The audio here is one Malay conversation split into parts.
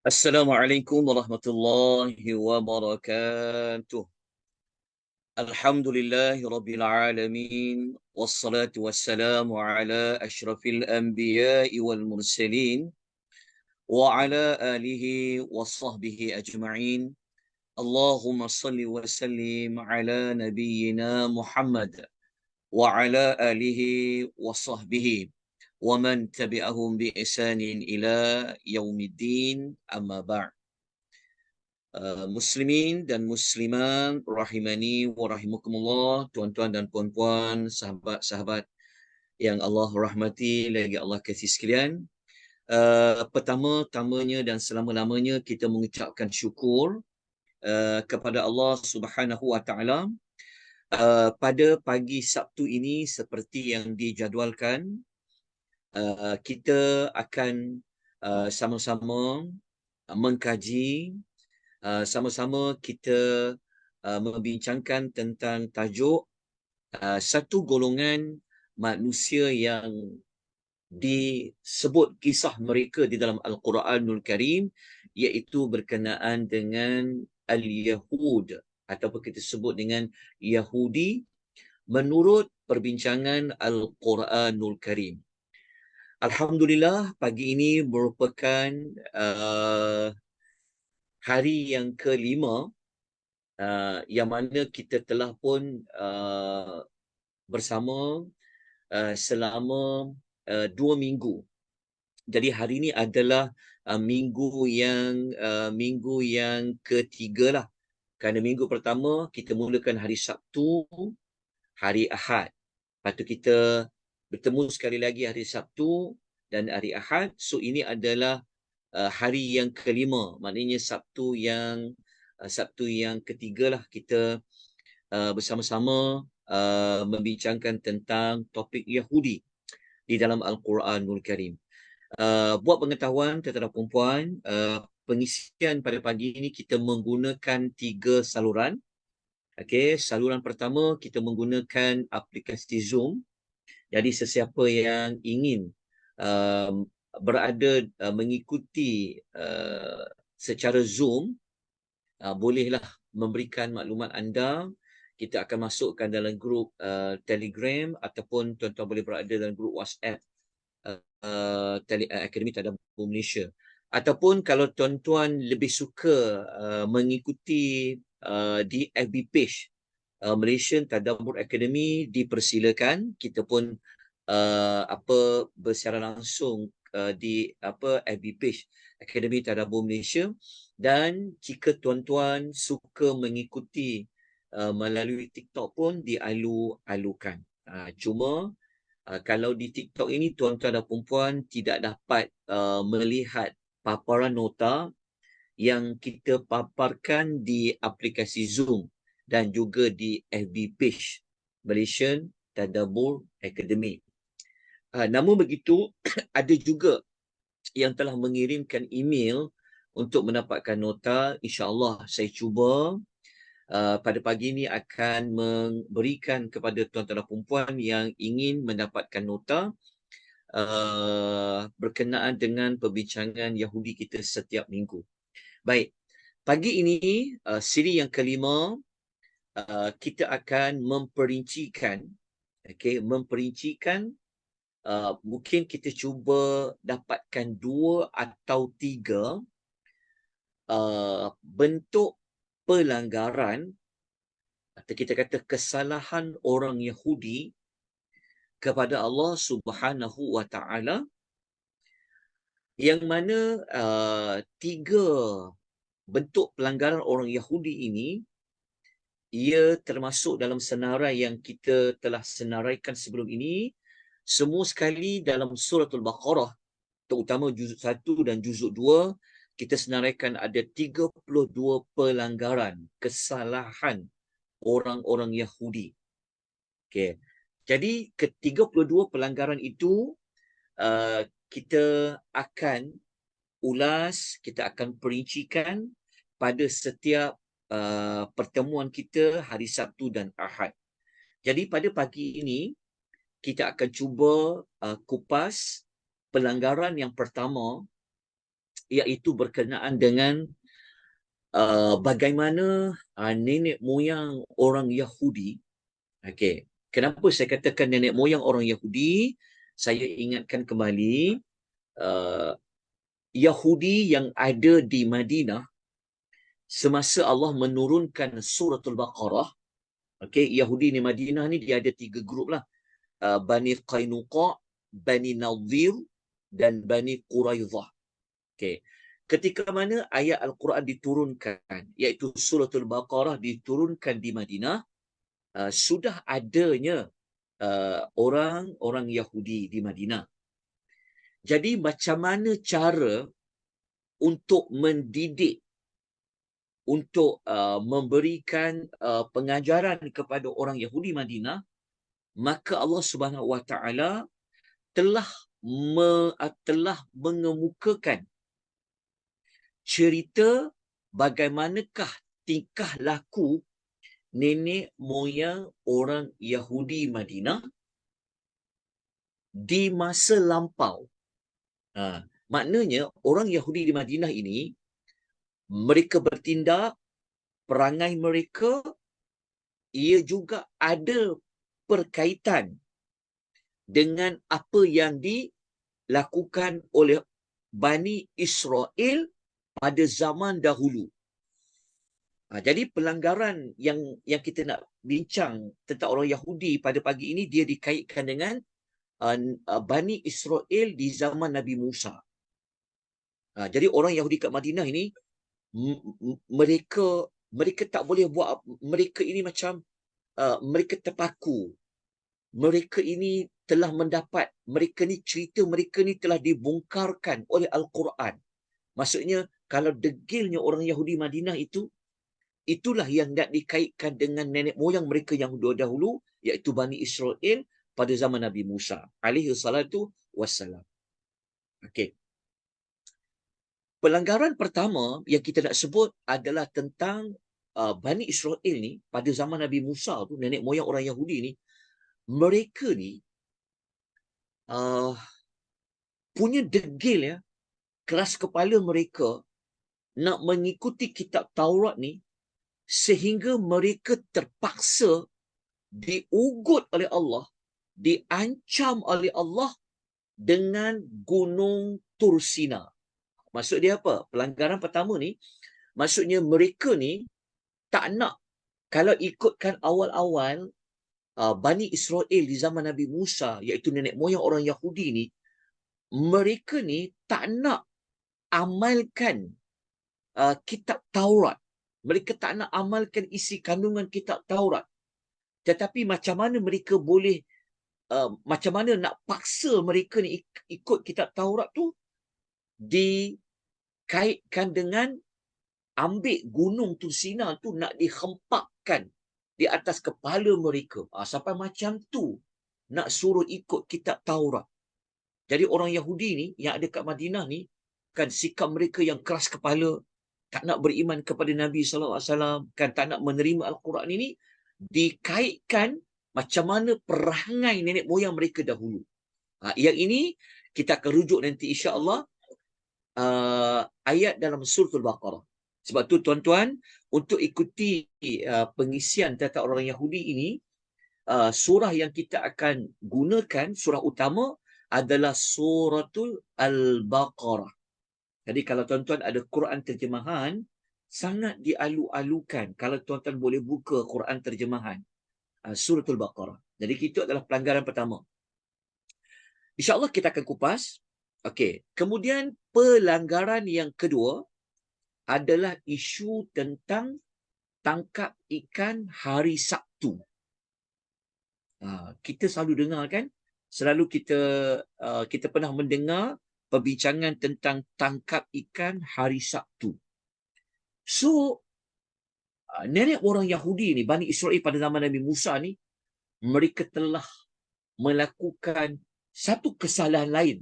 Assalamualaikum warahmatullahi wabarakatuh. Alhamdulillahi rabbil alamin. Wassalatu wassalamu ala ashrafil anbiya'i wal mursalin. Wa ala alihi wa sahbihi ajma'in. Allahumma salli wa sallim ala nabiyyina Muhammad. Wa ala alihi wa sahbihi. Wa man tabi'ahum bi ihsanin ila yaumiddin amma ba'd. Muslimin dan muslimat rahimani wa rahimakumullah, tuan-tuan dan puan-puan, sahabat-sahabat yang Allah rahmati lagi Allah kasih sekalian. Pertama-tamanya dan selama-lamanya kita mengucapkan syukur kepada Allah Subhanahu wa taala pada pagi Sabtu ini seperti yang dijadualkan. Kita akan sama-sama mengkaji, sama-sama kita membincangkan tentang tajuk satu golongan manusia yang disebut kisah mereka di dalam Al-Quranul Karim, iaitu berkenaan dengan Al-Yahud ataupun kita sebut dengan Yahudi menurut perbincangan Al-Quranul Karim. Alhamdulillah, pagi ini merupakan hari yang kelima yang mana kita telah pun bersama selama 2 minggu. Jadi hari ini adalah minggu yang ketiga lah. Kerana minggu pertama kita mulakan hari Sabtu, hari Ahad. Lepas tu kita bertemu sekali lagi hari Sabtu dan hari Ahad. So ini adalah hari yang kelima. Maknanya Sabtu yang ketiga lah kita bersama-sama membincangkan tentang topik Yahudi di dalam Al-Quranul Karim. Buat pengetahuan tuan-tuan dan puan-puan, pengisian pada pagi ini kita menggunakan 3 saluran. Okey, saluran pertama kita menggunakan aplikasi Zoom. Jadi sesiapa yang ingin berada mengikuti secara Zoom, bolehlah memberikan maklumat anda. Kita akan masukkan dalam grup Telegram ataupun tuan-tuan boleh berada dalam grup WhatsApp Akademi Tadabbur Malaysia. Ataupun kalau tuan-tuan lebih suka mengikuti di FB page Malaysian Tadabbur Academy, dipersilakan. Kita pun bersiaran langsung di FB page Akademi Tadabbur Malaysia. Dan jika tuan-tuan suka mengikuti melalui TikTok pun dialu-alukan. Cuma kalau di TikTok ini tuan-tuan dan perempuan tidak dapat melihat paparan nota yang kita paparkan di aplikasi Zoom dan juga di FB page Malaysian Tadabbur Academy. Namun begitu, ada juga yang telah mengirimkan email untuk mendapatkan nota. InsyaAllah saya cuba pada pagi ini akan memberikan kepada tuan-tuan dan perempuan yang ingin mendapatkan nota berkenaan dengan perbincangan Yahudi kita setiap minggu. Baik, pagi ini siri yang kelima, kita akan memperincikan, mungkin kita cuba dapatkan 2 atau 3 bentuk pelanggaran atau kita kata kesalahan orang Yahudi kepada Allah Subhanahu wa taala, yang mana 3 bentuk pelanggaran orang Yahudi ini ia termasuk dalam senarai yang kita telah senaraikan sebelum ini, semua sekali dalam suratul Baqarah, terutama juzuk 1 dan juzuk 2, kita senaraikan ada 32 pelanggaran kesalahan orang-orang Yahudi. Okey. Jadi ke-32 pelanggaran itu kita akan ulas, kita akan perincikan pada setiap pertemuan kita hari Sabtu dan Ahad. Jadi pada pagi ini kita akan cuba kupas pelanggaran yang pertama, iaitu berkenaan dengan bagaimana nenek moyang orang Yahudi. Okey, kenapa saya katakan nenek moyang orang Yahudi? Saya ingatkan kembali Yahudi yang ada di Madinah semasa Allah menurunkan suratul Baqarah. Okey, Yahudi di Madinah ni dia ada 3 grup lah. Bani Qainuqa, Bani Nadhir dan Bani Quraidah. Okey. Ketika mana ayat Al-Quran diturunkan, iaitu suratul Baqarah diturunkan di Madinah, sudah adanya orang Yahudi di Madinah. Jadi macam mana cara untuk mendidik, untuk memberikan pengajaran kepada orang Yahudi Madinah, maka Allah Subhanahu Wa Taala telah mengemukakan cerita bagaimanakah tingkah laku nenek moyang orang Yahudi Madinah di masa lampau. Maknanya orang Yahudi di Madinah ini, mereka bertindak, perangai mereka, ia juga ada perkaitan dengan apa yang dilakukan oleh Bani Israel pada zaman dahulu. Jadi pelanggaran yang kita nak bincang tentang orang Yahudi pada pagi ini, dia dikaitkan dengan Bani Israel di zaman Nabi Musa. Jadi orang Yahudi kat Madinah ini, mereka tak boleh buat, mereka ini macam mereka terpaku. Mereka ini telah mendapat, cerita mereka ni telah dibongkarkan oleh Al-Quran. Maksudnya, kalau degilnya orang Yahudi Madinah itu, itulah yang nak dikaitkan dengan nenek moyang mereka yang dahulu, iaitu Bani Israel pada zaman Nabi Musa alaihi salatu wassalam. Okey. Pelanggaran pertama yang kita nak sebut adalah tentang Bani Israel ni pada zaman Nabi Musa tu, nenek moyang orang Yahudi ni, mereka ni punya degil ya, keras kepala mereka nak mengikuti kitab Taurat ni, sehingga mereka terpaksa diugut oleh Allah, diancam oleh Allah dengan Gunung Tursina. Maksud dia apa? Pelanggaran pertama ni, maksudnya mereka ni tak nak, kalau ikutkan awal-awal Bani Israel di zaman Nabi Musa, iaitu nenek moyang orang Yahudi ni, mereka ni tak nak amalkan kitab Taurat. Mereka tak nak amalkan isi kandungan kitab Taurat. Tetapi macam mana mereka boleh, macam mana nak paksa mereka ni ikut kitab Taurat tu, dikaitkan dengan ambil gunung Tursina tu nak dihempakkan di atas kepala mereka. Sampai macam tu nak suruh ikut kitab Taurat. Jadi orang Yahudi ni yang ada kat Madinah ni, kan sikap mereka yang keras kepala, tak nak beriman kepada Nabi SAW, kan tak nak menerima Al-Quran ini, dikaitkan macam mana perangai nenek moyang mereka dahulu. Yang ini kita akan rujuk nanti insya-Allah ayat dalam suratul Baqarah. Sebab tu tuan-tuan, untuk ikuti pengisian tentang orang Yahudi ini, surah yang kita akan gunakan, surah utama adalah suratul Al-Baqarah. Jadi kalau tuan-tuan ada Quran terjemahan, sangat dialu-alukan kalau tuan-tuan boleh buka Quran terjemahan suratul Baqarah. Jadi itu adalah pelanggaran pertama. InsyaAllah kita akan kupas. Okey. Kemudian pelanggaran yang kedua adalah isu tentang tangkap ikan hari Sabtu. Kita selalu dengar kan? Selalu kita pernah mendengar perbincangan tentang tangkap ikan hari Sabtu. So, nenek orang Yahudi ni, Bani Israel pada zaman Nabi Musa ni, mereka telah melakukan satu kesalahan lain,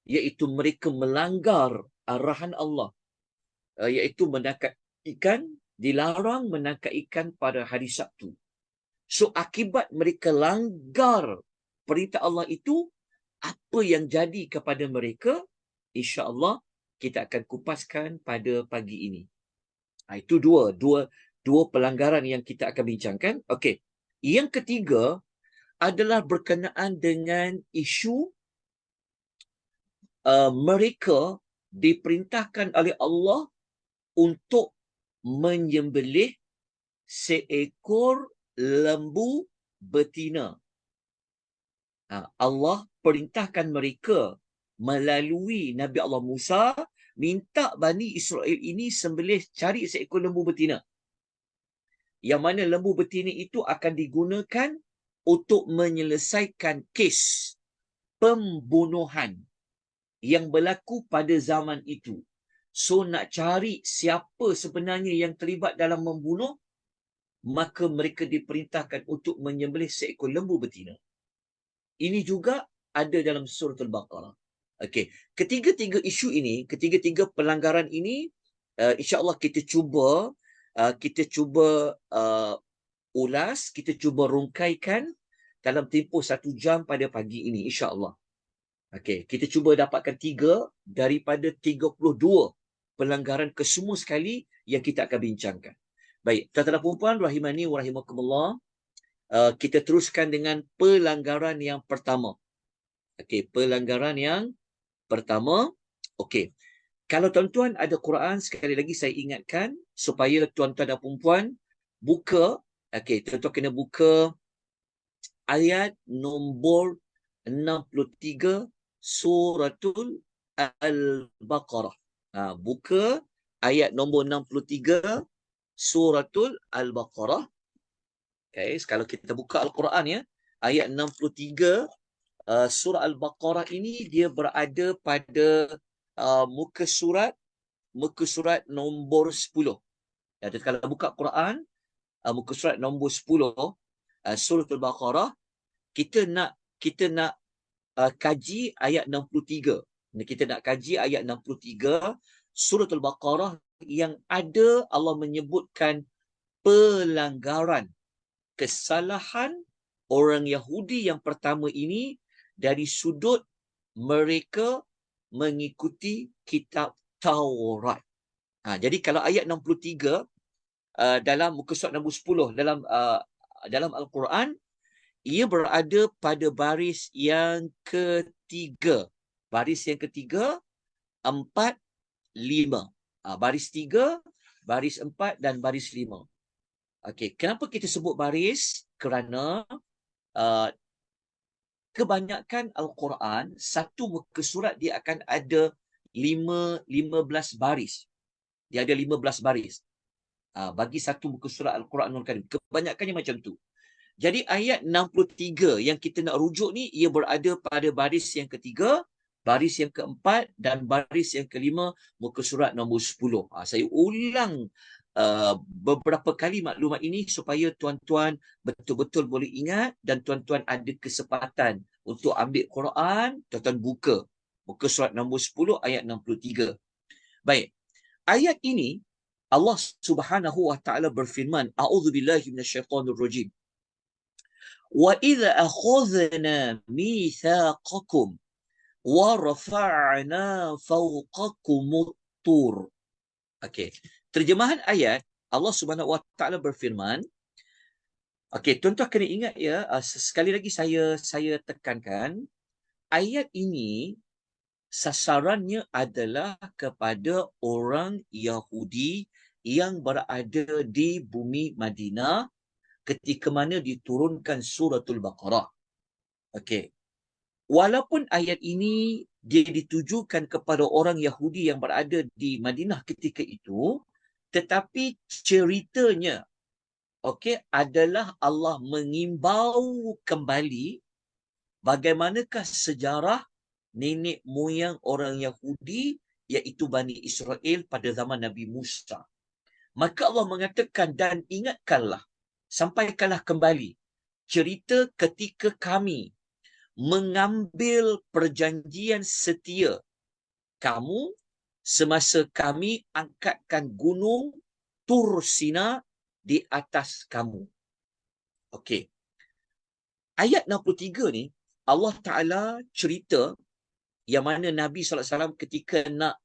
iaitu mereka melanggar arahan Allah, iaitu menangkap ikan, dilarang menangkap ikan pada hari Sabtu. So, akibat mereka langgar perintah Allah itu, apa yang jadi kepada mereka, insya-Allah kita akan kupaskan pada pagi ini. Itu dua pelanggaran yang kita akan bincangkan. Okey. Yang ketiga adalah berkenaan dengan isu mereka diperintahkan oleh Allah untuk menyembelih seekor lembu betina. Allah perintahkan mereka melalui Nabi Allah Musa minta Bani Israel ini sembelih cari seekor lembu betina. Yang mana lembu betina itu akan digunakan untuk menyelesaikan kes pembunuhan yang berlaku pada zaman itu. So nak cari siapa sebenarnya yang terlibat dalam membunuh, maka mereka diperintahkan untuk menyembelih seekor lembu betina. Ini juga ada dalam surah Al-Baqarah. Okey, ketiga-tiga isu ini, ketiga-tiga pelanggaran ini, insya-Allah kita cuba ulas, kita cuba rungkaikan dalam tempoh 1 jam pada pagi ini, insya-Allah. Okey, kita cuba dapatkan 3 daripada 32 pelanggaran kesemua sekali yang kita akan bincangkan. Baik, tuan-tuan dan puan-puan rahimani wa rahimakumullah, kita teruskan dengan pelanggaran yang pertama. Okey, pelanggaran yang pertama. Okey, kalau tuan-tuan ada Quran, sekali lagi saya ingatkan supaya tuan-tuan dan puan-puan buka. Okey, tuan-tuan kena buka ayat nombor 63 suratul Al-Baqarah. Buka ayat nombor 63 suratul Al-Baqarah. Okay, kalau kita buka Al-Quran ya, ayat 63 surah Al-Baqarah ini dia berada pada muka surat nombor 10. Jadi kalau buka Quran muka surat nombor 10 surah Al-Baqarah, kita nak kaji ayat 63. Kita nak kaji ayat 63 surah Al-Baqarah yang ada Allah menyebutkan pelanggaran, kesalahan orang Yahudi yang pertama ini dari sudut mereka mengikuti kitab Taurat. Jadi kalau ayat 63 dalam muka surat nombor 10 dalam Al-Quran, ia berada pada baris yang ketiga. Baris yang ketiga, 4, 5. Baris 3, baris 4 dan baris 5. Okey, kenapa kita sebut baris? Kerana kebanyakan Al-Quran, satu muka surat dia akan ada 15 baris. Dia ada 15 baris. Bagi satu muka surat Al-Quranul Karim. Kebanyakannya macam tu. Jadi ayat 63 yang kita nak rujuk ni, ia berada pada baris yang ketiga, baris yang keempat dan baris yang kelima muka surat nombor 10. Saya ulang beberapa kali maklumat ini supaya tuan-tuan betul-betul boleh ingat dan tuan-tuan ada kesempatan untuk ambil Quran, tuan-tuan buka muka surat nombor 10 ayat 63. Baik. Ayat ini Allah Subhanahu wa taala berfirman, a'udzubillahi minasyaitonir rajim. Wa idza akhadna mitsaqakum wa rafa'na fawqakumut tur. Okey. Terjemahan ayat, Allah Subhanahu wa taala berfirman, okey, tuan-tuan kena ingat ya, sekali lagi saya tekankan, ayat ini sasarannya adalah kepada orang Yahudi yang berada di bumi Madinah ketika mana diturunkan suratul Baqarah. Okey. Walaupun ayat ini dia ditujukan kepada orang Yahudi yang berada di Madinah ketika itu, tetapi ceritanya adalah Allah mengimbau kembali bagaimanakah sejarah nenek moyang orang Yahudi iaitu Bani Israel pada zaman Nabi Musa. Maka Allah mengatakan, dan ingatkanlah, sampaikanlah kembali cerita ketika kami mengambil perjanjian setia kamu semasa kami angkatkan gunung Tur Sina di atas kamu. Okey. Ayat 63 ni Allah Ta'ala cerita yang mana Nabi SAW ketika nak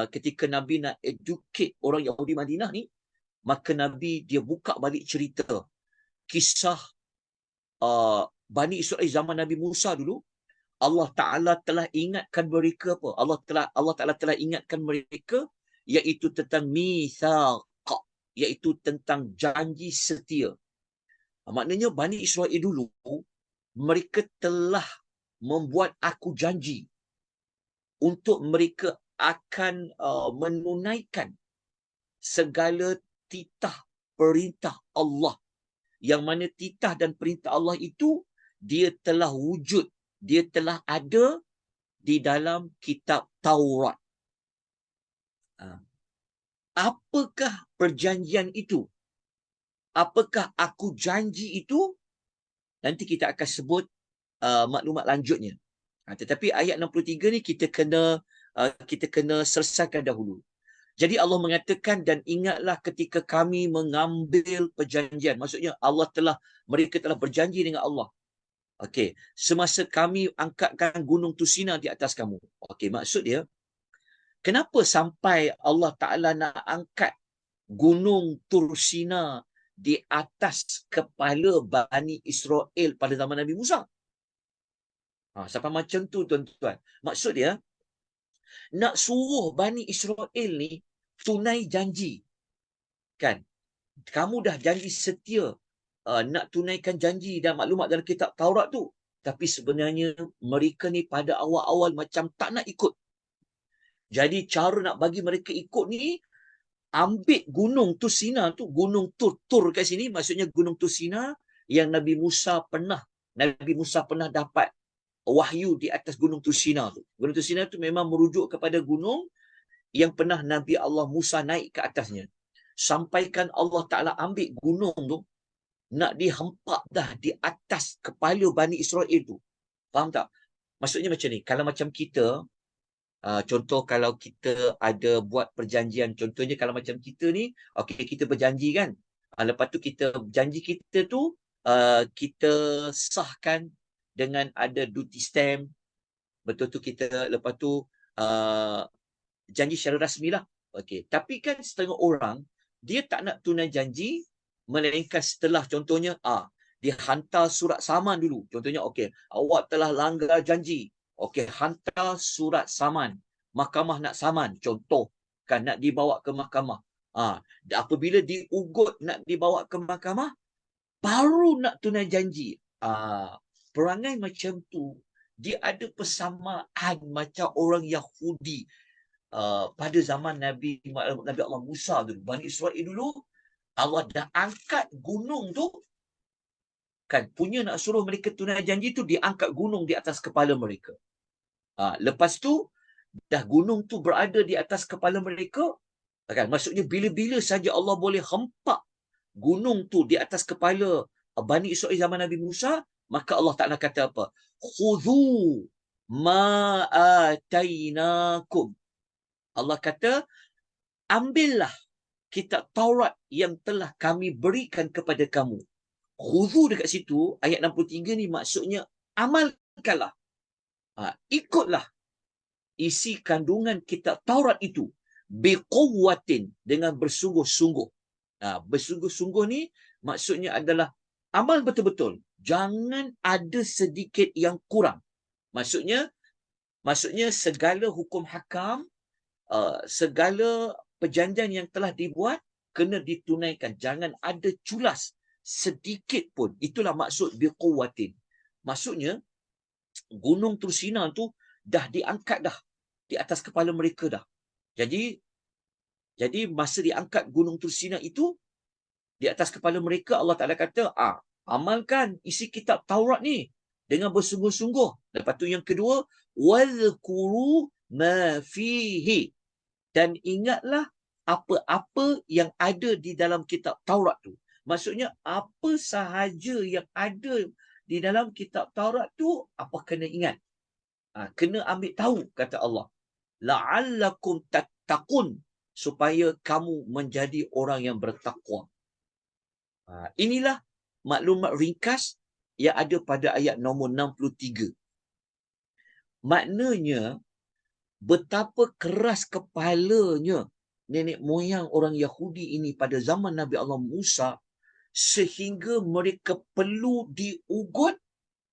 ketika Nabi nak educate orang Yahudi Madinah ni, maka Nabi dia buka balik cerita kisah Bani Israel zaman Nabi Musa dulu. Allah Ta'ala telah ingatkan mereka apa? Allah Ta'ala telah ingatkan mereka iaitu tentang mitsaq, iaitu tentang janji setia. Maknanya Bani Israel dulu, mereka telah membuat aku janji untuk mereka akan menunaikan segala titah perintah Allah. Yang mana titah dan perintah Allah itu dia telah wujud, dia telah ada di dalam kitab Taurat. Apakah perjanjian itu? Apakah aku janji itu? Nanti kita akan sebut maklumat lanjutnya. Tetapi ayat 63 ni kita kena selesaikan dahulu. Jadi Allah mengatakan, dan ingatlah ketika kami mengambil perjanjian. Maksudnya mereka telah berjanji dengan Allah. Okey, semasa kami angkatkan gunung Tusina di atas kamu. Okey, maksud dia, kenapa sampai Allah Ta'ala nak angkat gunung Tursina di atas kepala Bani Israel pada zaman Nabi Musa? Sampai macam tu, tuan-tuan. Maksud dia, nak suruh Bani Israel ni tunai janji. Kan? Kamu dah janji setia nak tunaikan janji dan maklumat dalam kitab Taurat tu. Tapi sebenarnya mereka ni pada awal-awal macam tak nak ikut. Jadi cara nak bagi mereka ikut ni, ambil gunung Tursina tu, gunung Tur kat sini, maksudnya gunung Tursina yang Nabi Musa pernah dapat wahyu di atas gunung Tursina tu. Gunung Tursina tu memang merujuk kepada gunung yang pernah Nabi Allah Musa naik ke atasnya. Sampaikan Allah Ta'ala ambil gunung tu, nak dihempak dah di atas kepala Bani Israel tu. Faham tak? Maksudnya macam ni, kalau macam kita, contoh kalau kita ada buat perjanjian, contohnya kalau macam kita ni, okey, kita berjanji kan, lepas tu janji kita tu, kita sahkan dengan ada duty stamp, betul tu kita, lepas tu janji secara rasmi lah. Okey, tapi kan setengah orang, dia tak nak tunai janji, melainkan setelah contohnya, dia hantar surat saman dulu. Contohnya, okey, awak telah langgar janji. Okey, hantar surat saman. Mahkamah nak saman. Contoh, kan nak dibawa ke mahkamah. Apabila diugut nak dibawa ke mahkamah, baru nak tunai janji. Perangai macam tu, dia ada persamaan macam orang Yahudi pada zaman Nabi Allah Musa dulu. Bani Israel dulu, Allah dah angkat gunung tu, kan, punya nak suruh mereka tunai janji tu, dia angkat gunung di atas kepala mereka. Lepas tu, dah gunung tu berada di atas kepala mereka, kan, maksudnya bila-bila saja Allah boleh hempak gunung tu di atas kepala Bani Israel zaman Nabi Musa, maka Allah Ta'ala kata apa? Khudhu ma atainakum. Allah kata, ambillah kitab Taurat yang telah kami berikan kepada kamu. Khudhu dekat situ, ayat 63 ni maksudnya amalkanlah. Ikutlah isi kandungan kitab Taurat itu. Biquwwatin, dengan bersungguh-sungguh. Bersungguh-sungguh ni maksudnya adalah amal betul-betul. Jangan ada sedikit yang kurang. Maksudnya segala hukum hakam, segala perjanjian yang telah dibuat kena ditunaikan. Jangan ada culas sedikit pun. Itulah maksud biquwwatin. Maksudnya gunung Tursina tu dah diangkat dah di atas kepala mereka dah. Jadi masa diangkat gunung Tursina itu di atas kepala mereka, Allah Ta'ala kata, amalkan isi kitab Taurat ni dengan bersungguh-sungguh. Lepas tu yang kedua, wadhkuru ma fihi, dan ingatlah apa-apa yang ada di dalam kitab Taurat tu. Maksudnya apa sahaja yang ada di dalam kitab Taurat tu, apa kena ingat. Kena ambil tahu, kata Allah. La'allakum tattaqun, supaya kamu menjadi orang yang bertakwa. Inilah maklumat ringkas yang ada pada ayat nombor 63. Maknanya, betapa keras kepalanya nenek moyang orang Yahudi ini pada zaman Nabi Allah Musa, sehingga mereka perlu diugut,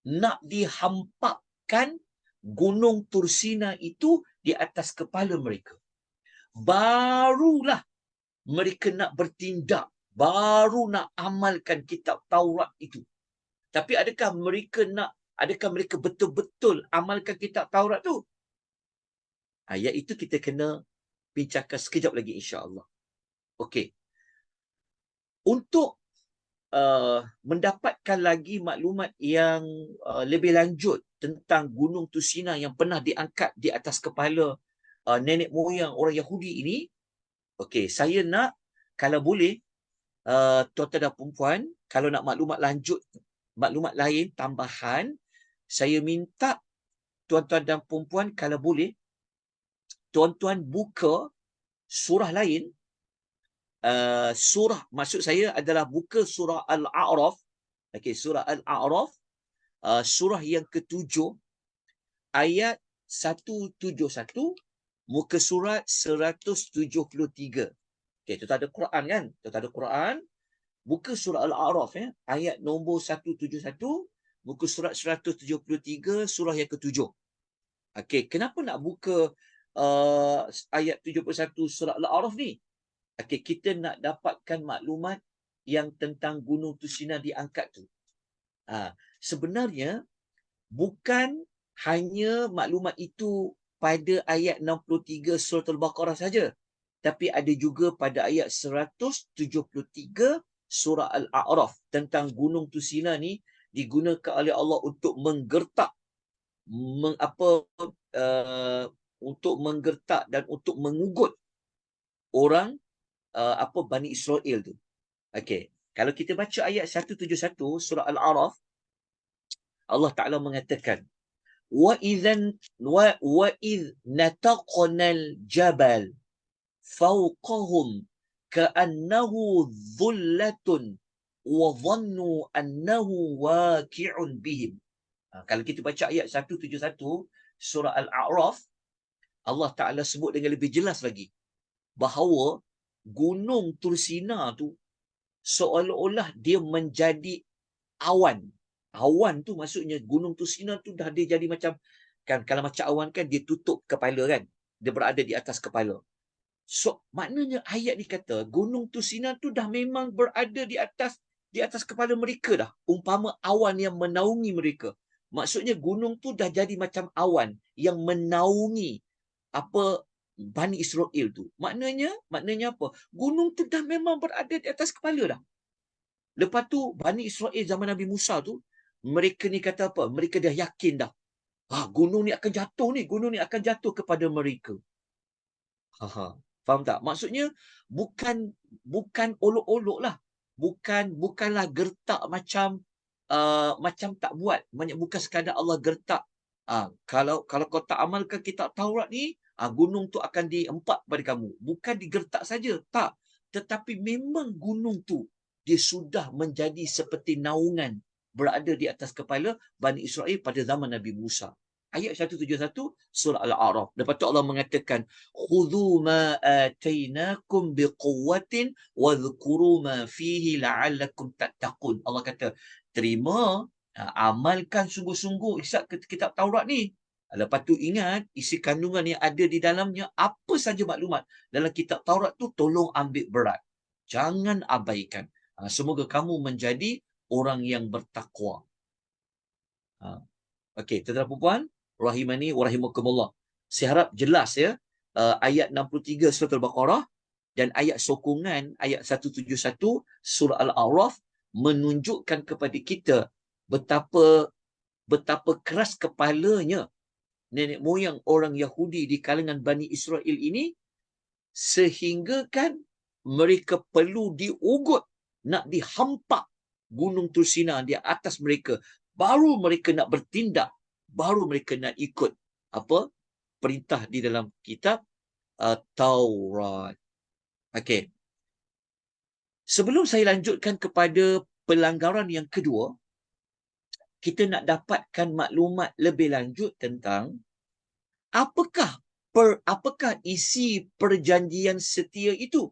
nak dihampakkan gunung Tursina itu di atas kepala mereka. Barulah mereka nak bertindak, baru nak amalkan kitab Taurat itu. Tapi adakah mereka betul-betul amalkan kitab Taurat tu? Ayat itu kita kena bincangkan sekejap lagi, insya-Allah. Okey. Untuk mendapatkan lagi maklumat yang lebih lanjut tentang Gunung Tursina yang pernah diangkat di atas kepala nenek moyang orang Yahudi ini, okey, saya nak, kalau boleh, tuan-tuan dan puan, kalau nak maklumat lanjut, maklumat lain tambahan, saya minta tuan-tuan dan puan, kalau boleh, tuan-tuan buka surah lain. Surah, maksud saya adalah buka surah Al-A'raf. Okey, surah Al-A'raf, surah yang ke-7, ayat 171, muka surat 173. Okey, tu ada Quran kan? Tu ada Quran. Buka surah Al-A'raf, ayat nombor 171, muka surat 173, surah yang ke-7. Okey, kenapa nak buka ayat 71 surah Al-A'raf ni? Okey, kita nak dapatkan maklumat yang tentang Gunung Tursina diangkat tu. Sebenarnya bukan hanya maklumat itu pada ayat 63 surah Al-Baqarah saja, tapi ada juga pada ayat 173 surah Al-A'raf tentang Gunung Tursina ni digunakan oleh Allah untuk menggertak, untuk menggertak dan untuk mengugut orang Bani Israel tu. Okey, kalau kita baca ayat 171 surah Al-A'raf, Allah Taala mengatakan, wa idh nataqnal jabal fawqahum ka'annahu dhullatun wa dhannu annahu waqi'un bihim. Kalau kita baca ayat 171 surah Al-A'raf, Allah Taala sebut dengan lebih jelas lagi bahawa Gunung Tursina tu seolah-olah dia menjadi awan. Awan tu maksudnya Gunung Tursina tu dah dia jadi macam, kan kalau macam awan kan dia tutup kepala kan, dia berada di atas kepala. So maknanya ayat ni kata Gunung Tursina tu dah memang berada di atas kepala mereka dah, umpama awan yang menaungi mereka. Maksudnya gunung tu dah jadi macam awan yang menaungi Bani Israel tu. Maknanya apa? Gunung tu dah memang berada di atas kepala dah. Lepas tu Bani Israel zaman Nabi Musa tu, mereka ni kata apa? Mereka dah yakin dah. Gunung ni akan jatuh kepada mereka. Faham tak? Maksudnya bukan olok-olok lah. Bukanlah gertak macam tak buat. Bukan sekadar Allah gertak. Kalau kau tak amalkan kitab Taurat ni, gunung tu akan diempat pada kamu. Bukan digertak saja, tak. Tetapi memang gunung tu dia sudah menjadi seperti naungan berada di atas kepala Bani Israel pada zaman Nabi Musa. Ayat 171 surah Al-A'raf. Lepas tu Allah mengatakan, khudhu ma atainakum biquwwatin wadhkuru ma fihi la'allakum tattaqun. Allah kata, terima, amalkan sungguh-sungguh kitab Taurat ni. Lepas tu ingat isi kandungan yang ada di dalamnya, apa saja maklumat dalam kitab Taurat tu tolong ambil berat. Jangan abaikan. Semoga kamu menjadi orang yang bertakwa. Okey, tuan-tuan dan puan, rahimani wa rahimakumullah. Saya harap jelas ya, ayat 63 surah Al-Baqarah dan ayat sokongan ayat 171 surah Al-A'raf menunjukkan kepada kita betapa keras kepalanya nenek moyang orang Yahudi di kalangan Bani Israel ini, sehingga kan mereka perlu diugut, nak dihampak Gunung Tursina di atas mereka, baru mereka nak bertindak, baru mereka nak ikut perintah di dalam kitab Taurat. Okey. Sebelum saya lanjutkan kepada pelanggaran yang kedua, kita nak dapatkan maklumat lebih lanjut tentang apakah apakah isi perjanjian setia itu?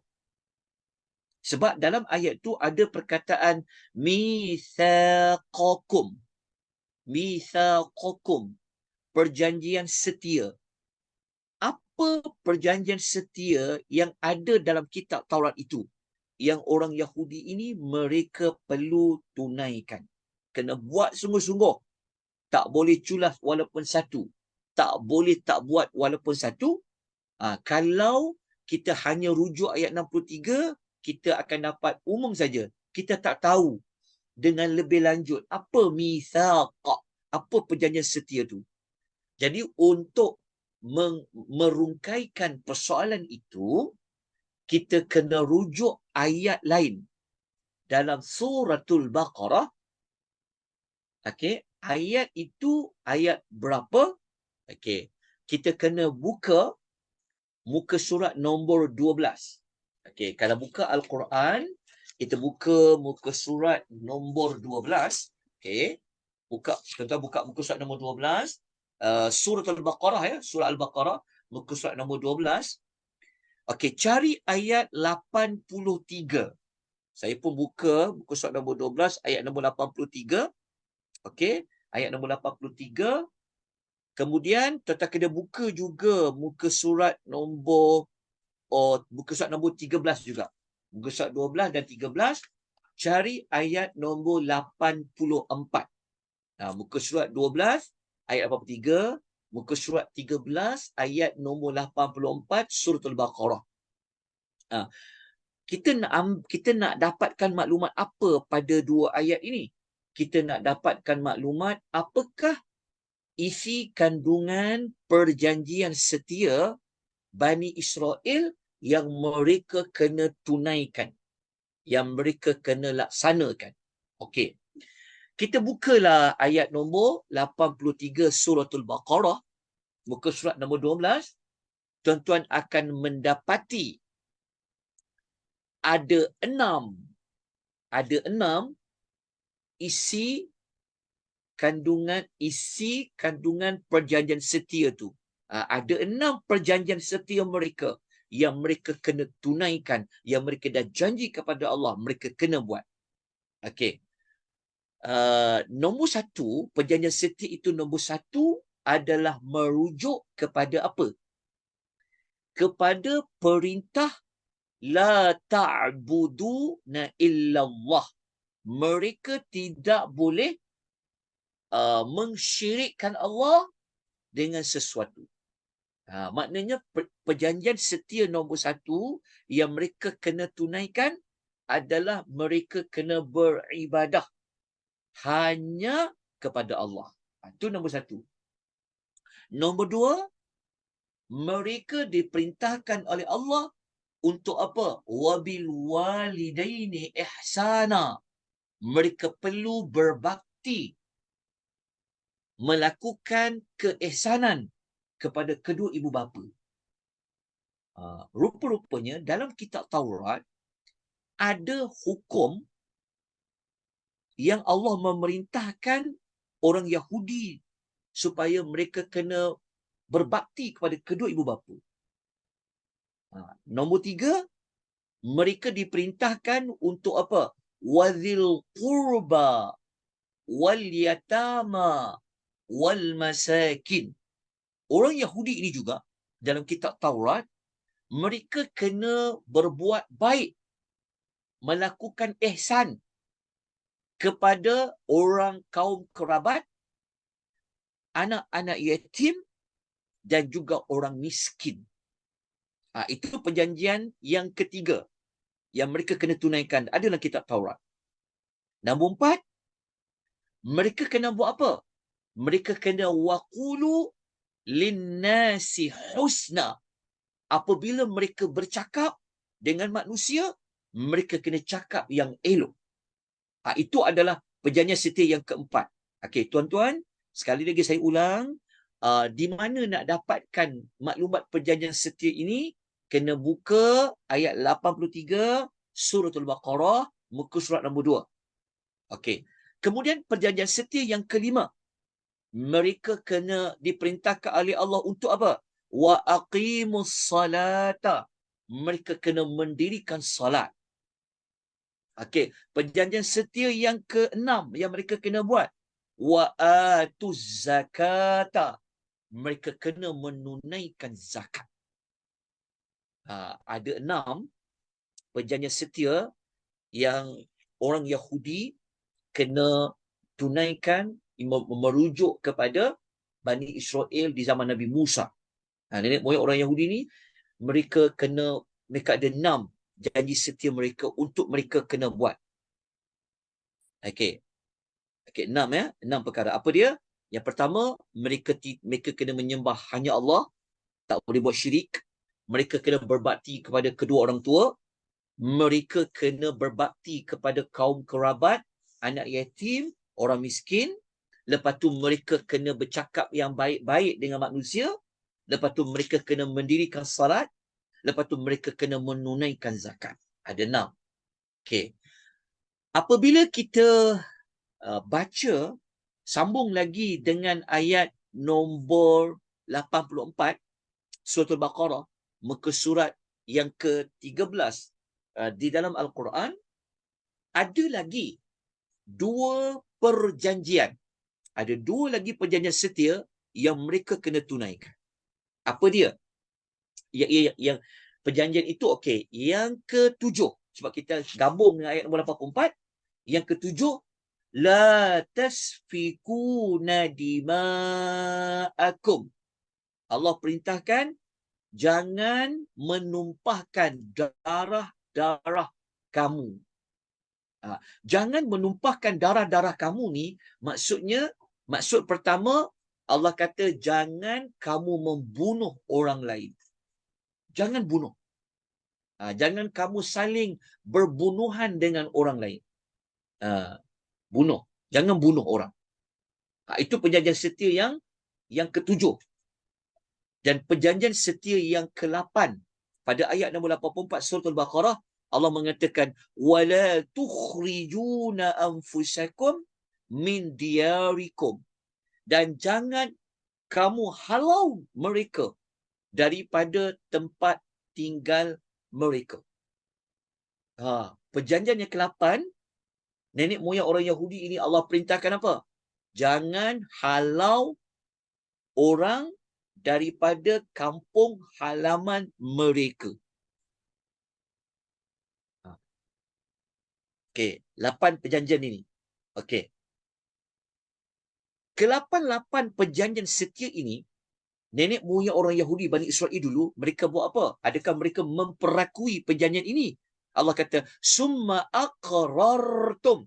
Sebab dalam ayat tu ada perkataan mitsaqakum. Mitsaqakum, perjanjian setia. Apa perjanjian setia yang ada dalam kitab Taurat itu? Yang orang Yahudi ini mereka perlu tunaikan. Kena buat sungguh-sungguh. Tak boleh culas walaupun satu. Tak boleh tak buat walaupun satu. Kalau kita hanya rujuk ayat 63, kita akan dapat umum saja. Kita tak tahu dengan lebih lanjut apa mitsaq, apa perjanjian setia tu. Jadi untuk merungkaikan persoalan itu, kita kena rujuk ayat lain dalam suratul Baqarah. Okey, ayat itu ayat berapa? Okey, kita kena buka muka surat nombor 12. Okey, kalau buka Al-Quran, kita buka muka surat nombor 12. Okey, tuan-tuan buka muka surat nombor 12. Surah Al-Baqarah, ya, surah Al-Baqarah, muka surat nombor 12. Okey, cari ayat 83. Saya pun buka muka surat nombor 12, ayat nombor 83. Okey, ayat nombor 83. Kemudian tuan-tuan kena buka juga muka surat nombor muka surat nombor 13 juga. Muka surat 12 dan 13. Cari ayat nombor 84. Muka surat 12 ayat 83, muka surat 13 ayat nombor 84 surah Al-Baqarah. Kita nak dapatkan maklumat apa pada dua ayat ini? Kita nak dapatkan maklumat apakah isi kandungan perjanjian setia Bani Israel yang mereka kena tunaikan, yang mereka kena laksanakan. Okey. Kita bukalah ayat nombor 83 suratul Baqarah, muka surat nombor 12. Tuan-tuan akan mendapati ada enam isi kandungan perjanjian setia tu. Ada 6 perjanjian setia mereka yang mereka kena tunaikan, yang mereka dah janji kepada Allah, mereka kena buat. Okey. Nombor 1, perjanjian setia itu nombor 1 adalah merujuk kepada apa? Kepada perintah la ta'buduna illallah. Mereka tidak boleh mensyirikkan Allah dengan sesuatu. Maknanya perjanjian setia nombor 1 yang mereka kena tunaikan adalah mereka kena beribadah hanya kepada Allah. Itu nombor 1. Nombor 2, mereka diperintahkan oleh Allah untuk apa? Wabil walidaini ihsana. Mereka perlu berbakti, melakukan keihsanan kepada kedua ibu bapa. Rupa-rupanya dalam kitab Taurat ada hukum yang Allah memerintahkan orang Yahudi supaya mereka kena berbakti kepada kedua ibu bapa. Nombor 3, mereka diperintahkan untuk apa? Wadzil qurba wal yatama wal masakin. Orang Yahudi ini juga dalam kitab Taurat, mereka kena berbuat baik, melakukan ihsan kepada orang kaum kerabat, anak-anak yatim dan juga orang miskin. Itu perjanjian yang ketiga yang mereka kena tunaikan, ada dalam kitab Taurat. Nombor 4, mereka kena buat apa? Mereka kena waqulu linnasi husna. Apabila mereka bercakap dengan manusia, mereka kena cakap yang elok. Itu adalah perjanjian setia yang keempat. Okey, tuan-tuan, sekali lagi saya ulang, di mana nak dapatkan maklumat perjanjian setia ini? Kena buka ayat 83 surah Al-Baqarah, muka surat nombor 2. Okey. Kemudian perjanjian setia yang kelima, mereka kena diperintahkan oleh Allah untuk apa? wa aqimus salata. Mereka kena mendirikan salat. Okey, perjanjian setia yang keenam yang mereka kena buat, wa atuz zakata. Mereka kena menunaikan zakat. Ada 6 perjanjian setia yang orang Yahudi kena tunaikan, merujuk kepada Bani Israel di zaman Nabi Musa. Nenek moyang orang Yahudi ni, mereka ada 6 janji setia mereka untuk mereka kena buat. Okey. Okey, 6 ya. 6 perkara. Apa dia? Yang pertama, mereka kena menyembah hanya Allah, tak boleh buat syirik. Mereka kena berbakti kepada kedua orang tua. Mereka kena berbakti kepada kaum kerabat, anak yatim, orang miskin. Lepas tu mereka kena bercakap yang baik-baik dengan manusia. Lepas tu mereka kena mendirikan salat. Lepas tu mereka kena menunaikan zakat. Ada 6. Okey. Apabila kita baca, sambung lagi dengan ayat nombor 84, surah Al-Baqarah, muka surat yang ke-13 di dalam Al-Quran, ada lagi 2 perjanjian. Ada 2 lagi perjanjian setia yang mereka kena tunaikan. Apa dia? Yang perjanjian itu, okey. Yang ke-7, sebab kita gabung dengan ayat nombor 84. Yang ke-7, la tasfikuna dima'akum. Allah perintahkan jangan menumpahkan darah-darah kamu. Jangan menumpahkan darah-darah kamu ni, maksud pertama, Allah kata jangan kamu membunuh orang lain. Jangan bunuh. Jangan kamu saling berbunuhan dengan orang lain. Bunuh. Jangan bunuh orang. Itu perjanjian setia yang ke-7. Dan perjanjian setia yang ke-8 pada ayat nombor 84 surah Al-Baqarah, Allah mengatakan wala tukhrijuna anfusakum min diyarikum. Dan jangan kamu halau mereka daripada tempat tinggal mereka. Perjanjian yang ke-8, nenek moyang orang Yahudi ini Allah perintahkan apa? Jangan halau orang daripada kampung halaman mereka. Okey, 8 perjanjian ini. Okey. Ke-8 perjanjian setia ini, nenek moyang orang Yahudi Bani Israel dulu, mereka buat apa? Adakah mereka memperakui perjanjian ini? Allah kata, summa aqrartum.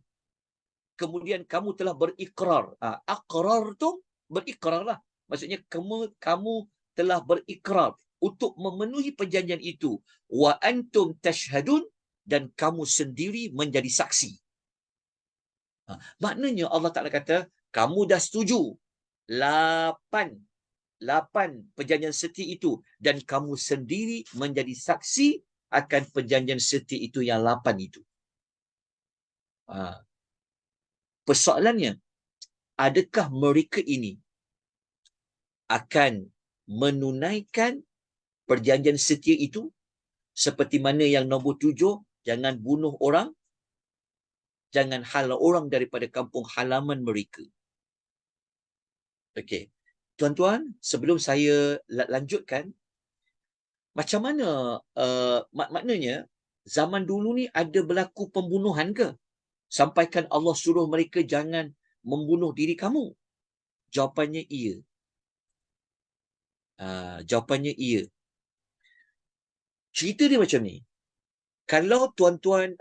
Kemudian kamu telah berikrar. Aqrartum, berikrarlah. Maksudnya kamu telah berikrar untuk memenuhi perjanjian itu. Wa antum tashhadun, dan kamu sendiri menjadi saksi. Maknanya Allah Ta'ala kata, kamu dah setuju 8 perjanjian setia itu, dan kamu sendiri menjadi saksi akan perjanjian setia itu yang 8 itu. Persoalannya, adakah mereka ini akan menunaikan perjanjian setia itu seperti mana yang nombor 7, jangan bunuh orang, jangan halau orang daripada kampung halaman mereka. Okey. Tuan-tuan, sebelum saya lanjutkan, macam mana maknanya zaman dulu ni ada berlaku pembunuhan ke? Sampaikan Allah suruh mereka jangan membunuh diri kamu. Jawapannya iya. Jawapannya iya. Cerita dia macam ni. Kalau tuan-tuan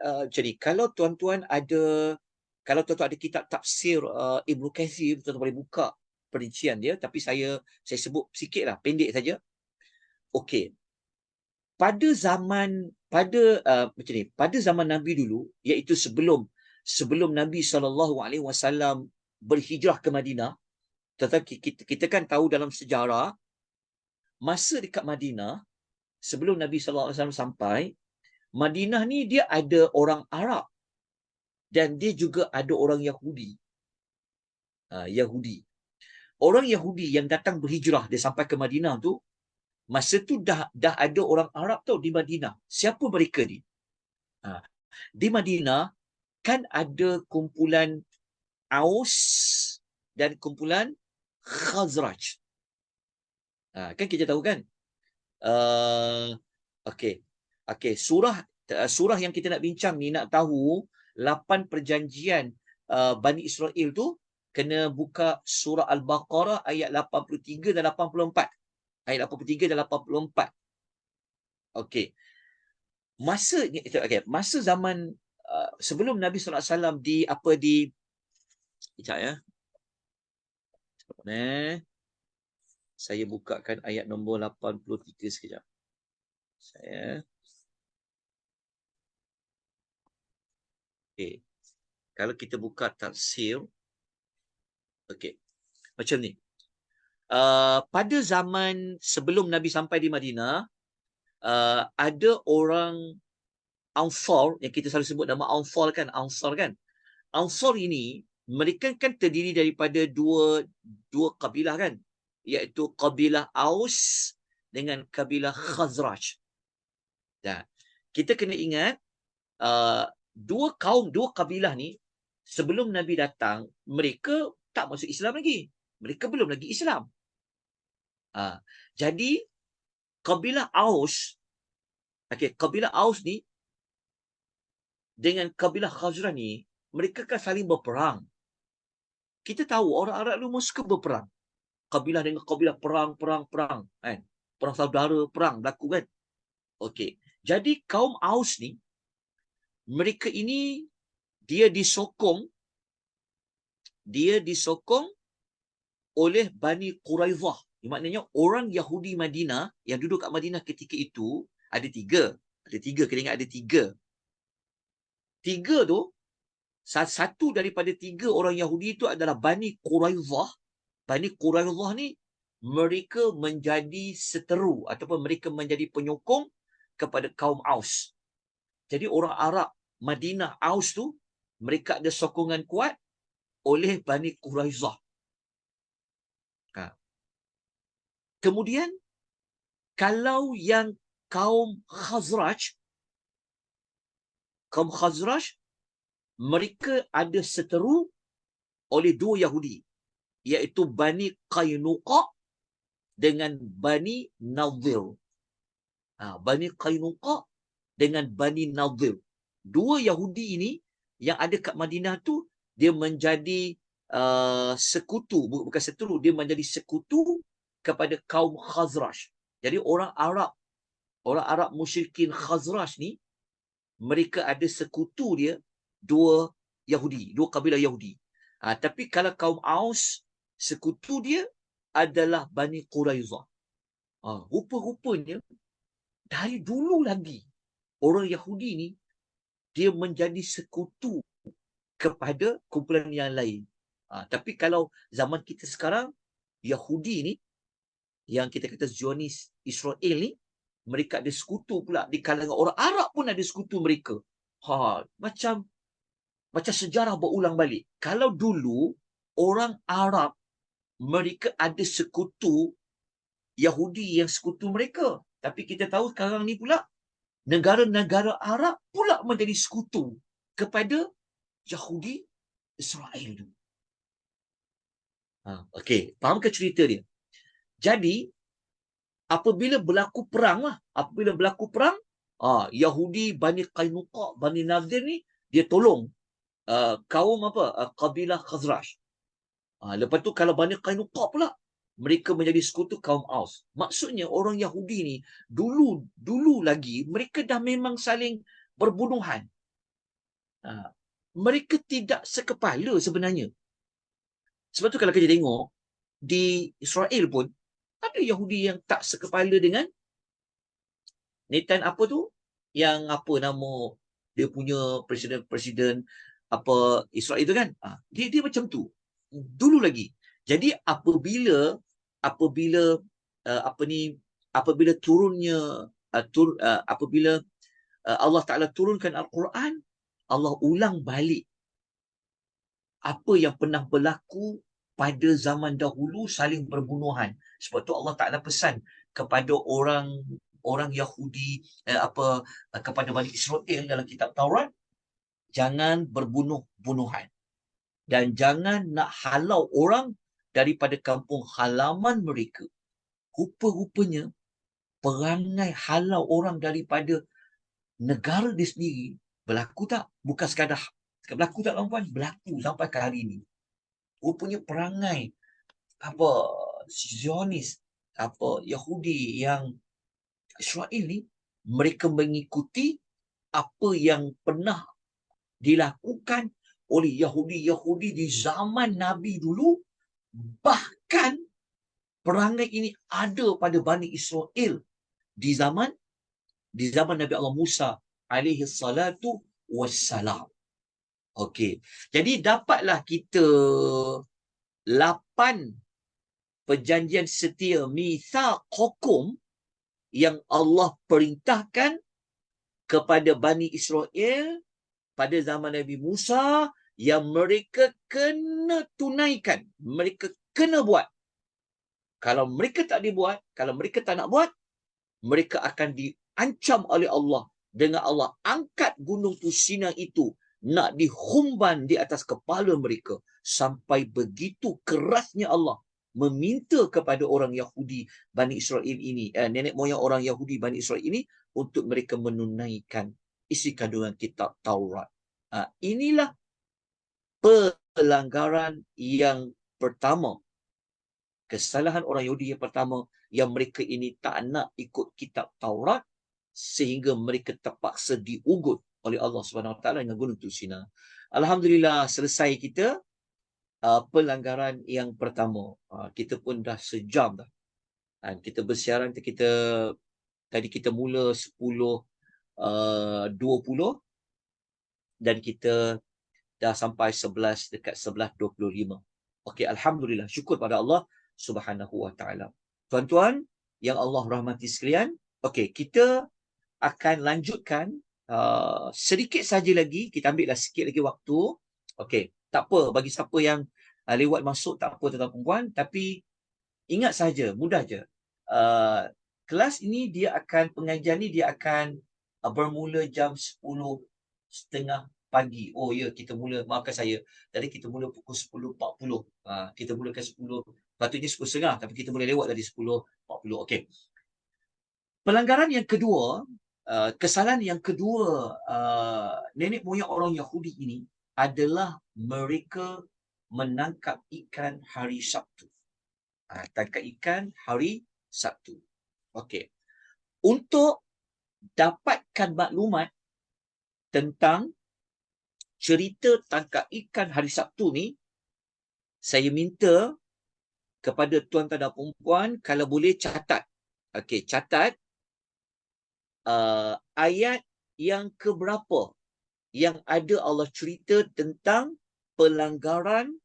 kalau tuan-tuan ada kitab tafsir Ibnu Katsir, tuan-tuan boleh buka perincian dia, tapi saya sebut sikitlah, pendek saja. Okey. Pada zaman Nabi dulu, iaitu sebelum Nabi SAW berhijrah ke Madinah, kita kan tahu dalam sejarah, masa dekat Madinah, sebelum Nabi SAW sampai, Madinah ni dia ada orang Arab dan dia juga ada orang Yahudi. Orang Yahudi yang datang berhijrah, dia sampai ke Madinah tu, Masa tu dah ada orang Arab tau di Madinah. Siapa mereka ni? Di Madinah kan ada kumpulan Aus dan kumpulan Khazraj. Kan kita tahu kan? Okey. Okey, surah yang kita nak bincang ni, nak tahu 8 perjanjian Bani Israel tu, kena buka surah Al-Baqarah ayat 83 dan 84. Ayat 83 dan 84. Okey. Masa zaman sebelum Nabi SAW sekejap ya. Saya bukakan ayat nombor 83 sekejap. Kalau kita buka tafsir, macam ni. Pada zaman sebelum Nabi sampai di Madinah, ada orang Ansar, yang kita selalu sebut nama Ansar kan, Ansar ini mereka kan terdiri daripada dua kabilah kan, iaitu kabilah Aus dengan kabilah Khazraj. Kita kena ingat dua kabilah ni sebelum Nabi datang, mereka tak masuk Islam lagi. Mereka belum lagi Islam. Jadi kabilah Aus, kabilah Aus ni dengan kabilah Khazraj ni, mereka kan saling berperang. Kita tahu orang Arab dulu suka berperang. Kabilah dengan kabilah perang kan. Perang saudara, perang berlaku kan. Jadi kaum Aus ni, mereka ini dia disokong oleh Bani Quraidah. Maknanya orang Yahudi Madinah yang duduk kat Madinah ketika itu ada tiga. Kena ingat ada tiga. Tiga tu, satu daripada tiga orang Yahudi itu adalah Bani Quraidah. Bani Quraidah ni mereka menjadi seteru ataupun mereka menjadi penyokong kepada kaum Aus. Jadi orang Arab Madinah Aus tu, mereka ada sokongan kuat oleh Bani Quraidah. Kemudian kalau yang kaum Khazraj, mereka ada seteru oleh dua Yahudi, iaitu Bani Qainuqa dengan Bani Nadir. Bani Qainuqa dengan Bani Nadir. Dua Yahudi ini yang ada kat Madinah tu, dia menjadi sekutu, bukan seteru, dia menjadi sekutu kepada kaum Khazraj. Jadi orang Arab musyrikin Khazraj ni, mereka ada sekutu dia dua kabilah Yahudi. Tapi kalau kaum Aus, sekutu dia adalah Bani Quraidah. Rupa-rupanya dari dulu lagi orang Yahudi ni, dia menjadi sekutu kepada kumpulan yang lain. Tapi kalau zaman kita sekarang, Yahudi ni, yang kita kata Zionis Israel ni, mereka ada sekutu pula di kalangan orang Arab pun ada sekutu mereka. Macam sejarah berulang balik. Kalau dulu orang Arab, mereka ada sekutu Yahudi yang sekutu mereka. Tapi kita tahu sekarang ni pula, negara-negara Arab pula menjadi sekutu kepada Yahudi Israel tu. Faham ke cerita dia? Jadi, apabila berlaku perang, Yahudi, Bani Qainuqa, Bani Nadir ni, dia tolong kaum kabilah Khazraj. Lepas tu kalau Bani Qainuqa pula, mereka menjadi sekutu kaum Aus. Maksudnya orang Yahudi ni, dulu lagi, mereka dah memang saling berbunuhan. Mereka tidak sekepala sebenarnya. Sebab tu kalau kita tengok, di Israel pun, ada Yahudi yang tak sekepala dengan Netan yang nama dia punya presiden Israel tu kan. Dia macam tu dulu lagi. Jadi apabila Allah Ta'ala turunkan Al-Quran, Allah ulang balik apa yang pernah berlaku pada zaman dahulu, saling berbunuhan. Sebab tu Allah Ta'ala pesan kepada orang Yahudi kepada Bani Israel dalam kitab Taurat, jangan berbunuh-bunuhan dan jangan nak halau orang daripada kampung halaman mereka. Rupa-rupanya perangai halau orang daripada negara dia sendiri berlaku tak? Bukan sekadar berlaku tak tuan-tuan? Berlaku sampai ke hari ini. Rupanya perangai Zionis, Yahudi yang Israel ni, mereka mengikuti apa yang pernah dilakukan oleh Yahudi-Yahudi di zaman Nabi dulu. Bahkan perangai ini ada pada Bani Israel di zaman Nabi Allah Musa alaihi salatu wassalam. Okey. Jadi dapatlah kita 8 perjanjian setia mitsaq hukum yang Allah perintahkan kepada Bani Israel pada zaman Nabi Musa yang mereka kena tunaikan, mereka kena buat. Kalau mereka tak dibuat, kalau mereka tak nak buat, mereka akan diancam oleh Allah dengan Allah angkat gunung Tursina itu nak dihumban di atas kepala mereka. Sampai begitu kerasnya Allah meminta kepada orang Yahudi Bani Israel ini, nenek moyang orang Yahudi Bani Israel ini, untuk mereka menunaikan isi kandungan kitab Taurat. Inilah pelanggaran yang pertama. Kesalahan orang Yahudi yang pertama, yang mereka ini tak nak ikut kitab Taurat sehingga mereka terpaksa diugut oleh Allah SWT dengan gunung Tursina. Alhamdulillah, selesai kita pelanggaran yang pertama. Kita pun dah sejam dah. Kita bersiaran, tadi kita mula 10.20 dan kita dah sampai 11 dekat 11.25. Okey, alhamdulillah, syukur pada Allah Subhanahu wa taala. Tuan-tuan yang Allah rahmati sekalian, okey, kita akan lanjutkan sedikit saja lagi. Kita ambillah sikit lagi waktu. Okey, tak apa bagi siapa yang lewat masuk, tak apa tuan-tuan perempuan, tapi ingat saja, mudah je. Kelas ini pengajian ni dia akan bermula jam 10.30 pagi. Oh ya, kita mula, maafkan saya, tadi kita mula pukul 10.40. Kita mulakan 10, patutnya 10.30, tapi kita boleh lewat dari 10.40. Okey. Pelanggaran yang kedua, kesalahan yang kedua nenek moyang orang Yahudi ini adalah mereka menangkap ikan hari Sabtu. Tangkap ikan hari Sabtu. Okey. Untuk dapatkan maklumat tentang cerita tangkap ikan hari Sabtu ni, saya minta kepada tuan-tuan dan puan-puan kalau boleh catat. Okey, catat ayat yang keberapa yang ada Allah cerita tentang pelanggaran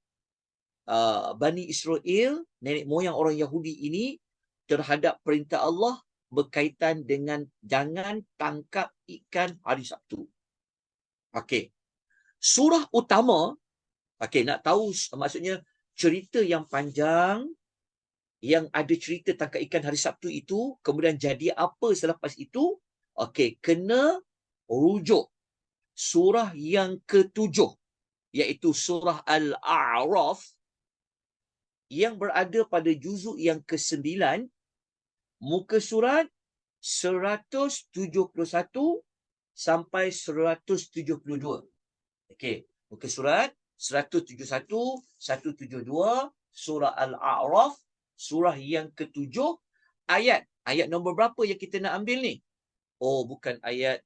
Bani Israel, nenek moyang orang Yahudi ini, terhadap perintah Allah berkaitan dengan jangan tangkap ikan hari Sabtu. Okey. Surah utama, okey, nak tahu maksudnya cerita yang panjang yang ada cerita tangkap ikan hari Sabtu itu, kemudian jadi apa selepas itu, okey, kena rujuk surah yang ke-7, iaitu surah Al-A'raf, yang berada pada juzuk yang ke-9, muka surat 171 sampai 172. Okey, muka surat 171, 172, surah Al-A'raf, surah yang ke-7, ayat nombor berapa yang kita nak ambil ni? Oh, bukan ayat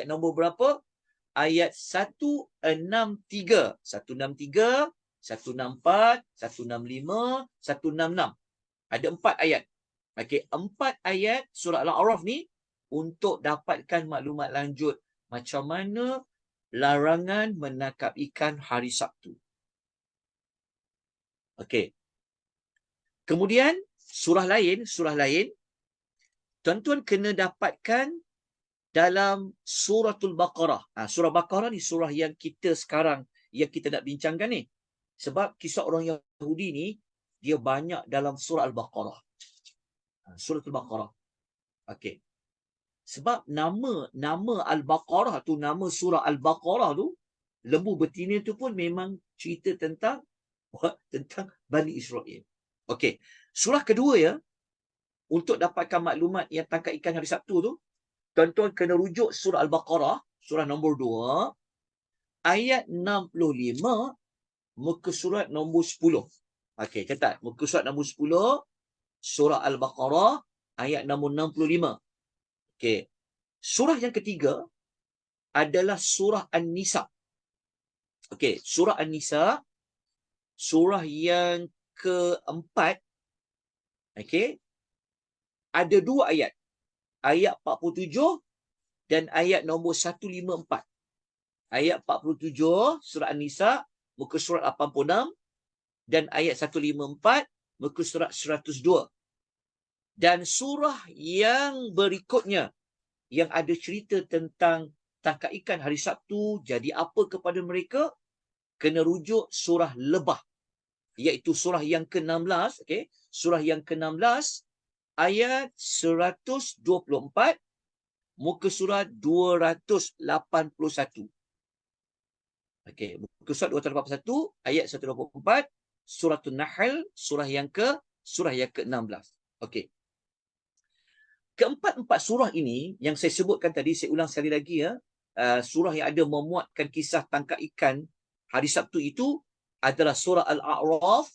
nombor berapa? Ayat 163, 164, 165, 166. Ada 4 ayat. Okey, 4 ayat surah Al-A'raf ni untuk dapatkan maklumat lanjut macam mana larangan menangkap ikan hari Sabtu. Okey. Kemudian surah lain, tuan-tuan kena dapatkan dalam suratul Baqarah. Surah Baqarah ni surah yang kita sekarang, yang kita nak bincangkan ni. Sebab kisah orang Yahudi ni, dia banyak dalam surah Al-Baqarah. Surah Al-Baqarah. Okey. Sebab nama Al-Baqarah tu, nama surah Al-Baqarah tu, lembu betina tu pun memang cerita tentang Bani Israel. Okey. Surah kedua ya, untuk dapatkan maklumat yang tangkap ikan hari Sabtu tu, tuan-tuan kena rujuk surah Al-Baqarah, surah nombor 2, ayat 65, muka surat nombor 10. Okey, catat. Muka surat nombor 10, surah Al-Baqarah, ayat nombor 65. Okey. Surah yang ketiga adalah surah An-Nisa. Okey, surah An-Nisa, surah yang keempat. Okey. Ada dua ayat. Ayat 47 dan ayat nombor 154. Ayat 47, surah An-Nisa, muka surat 86, dan ayat 154, muka surat 102. Dan surah yang berikutnya, yang ada cerita tentang tangkap ikan hari Sabtu, jadi apa kepada mereka, kena rujuk surah Lebah, iaitu surah yang ke-16, okay? Surah yang ke-16, ayat 124, muka surat 281. Okey, muka surat 281, ayat 124, surah An-Nahl, surah yang ke-16. Okey. Keempat-empat surah ini yang saya sebutkan tadi, saya ulang sekali lagi ya, surah yang ada memuatkan kisah tangkap ikan hari Sabtu itu adalah surah Al-A'raf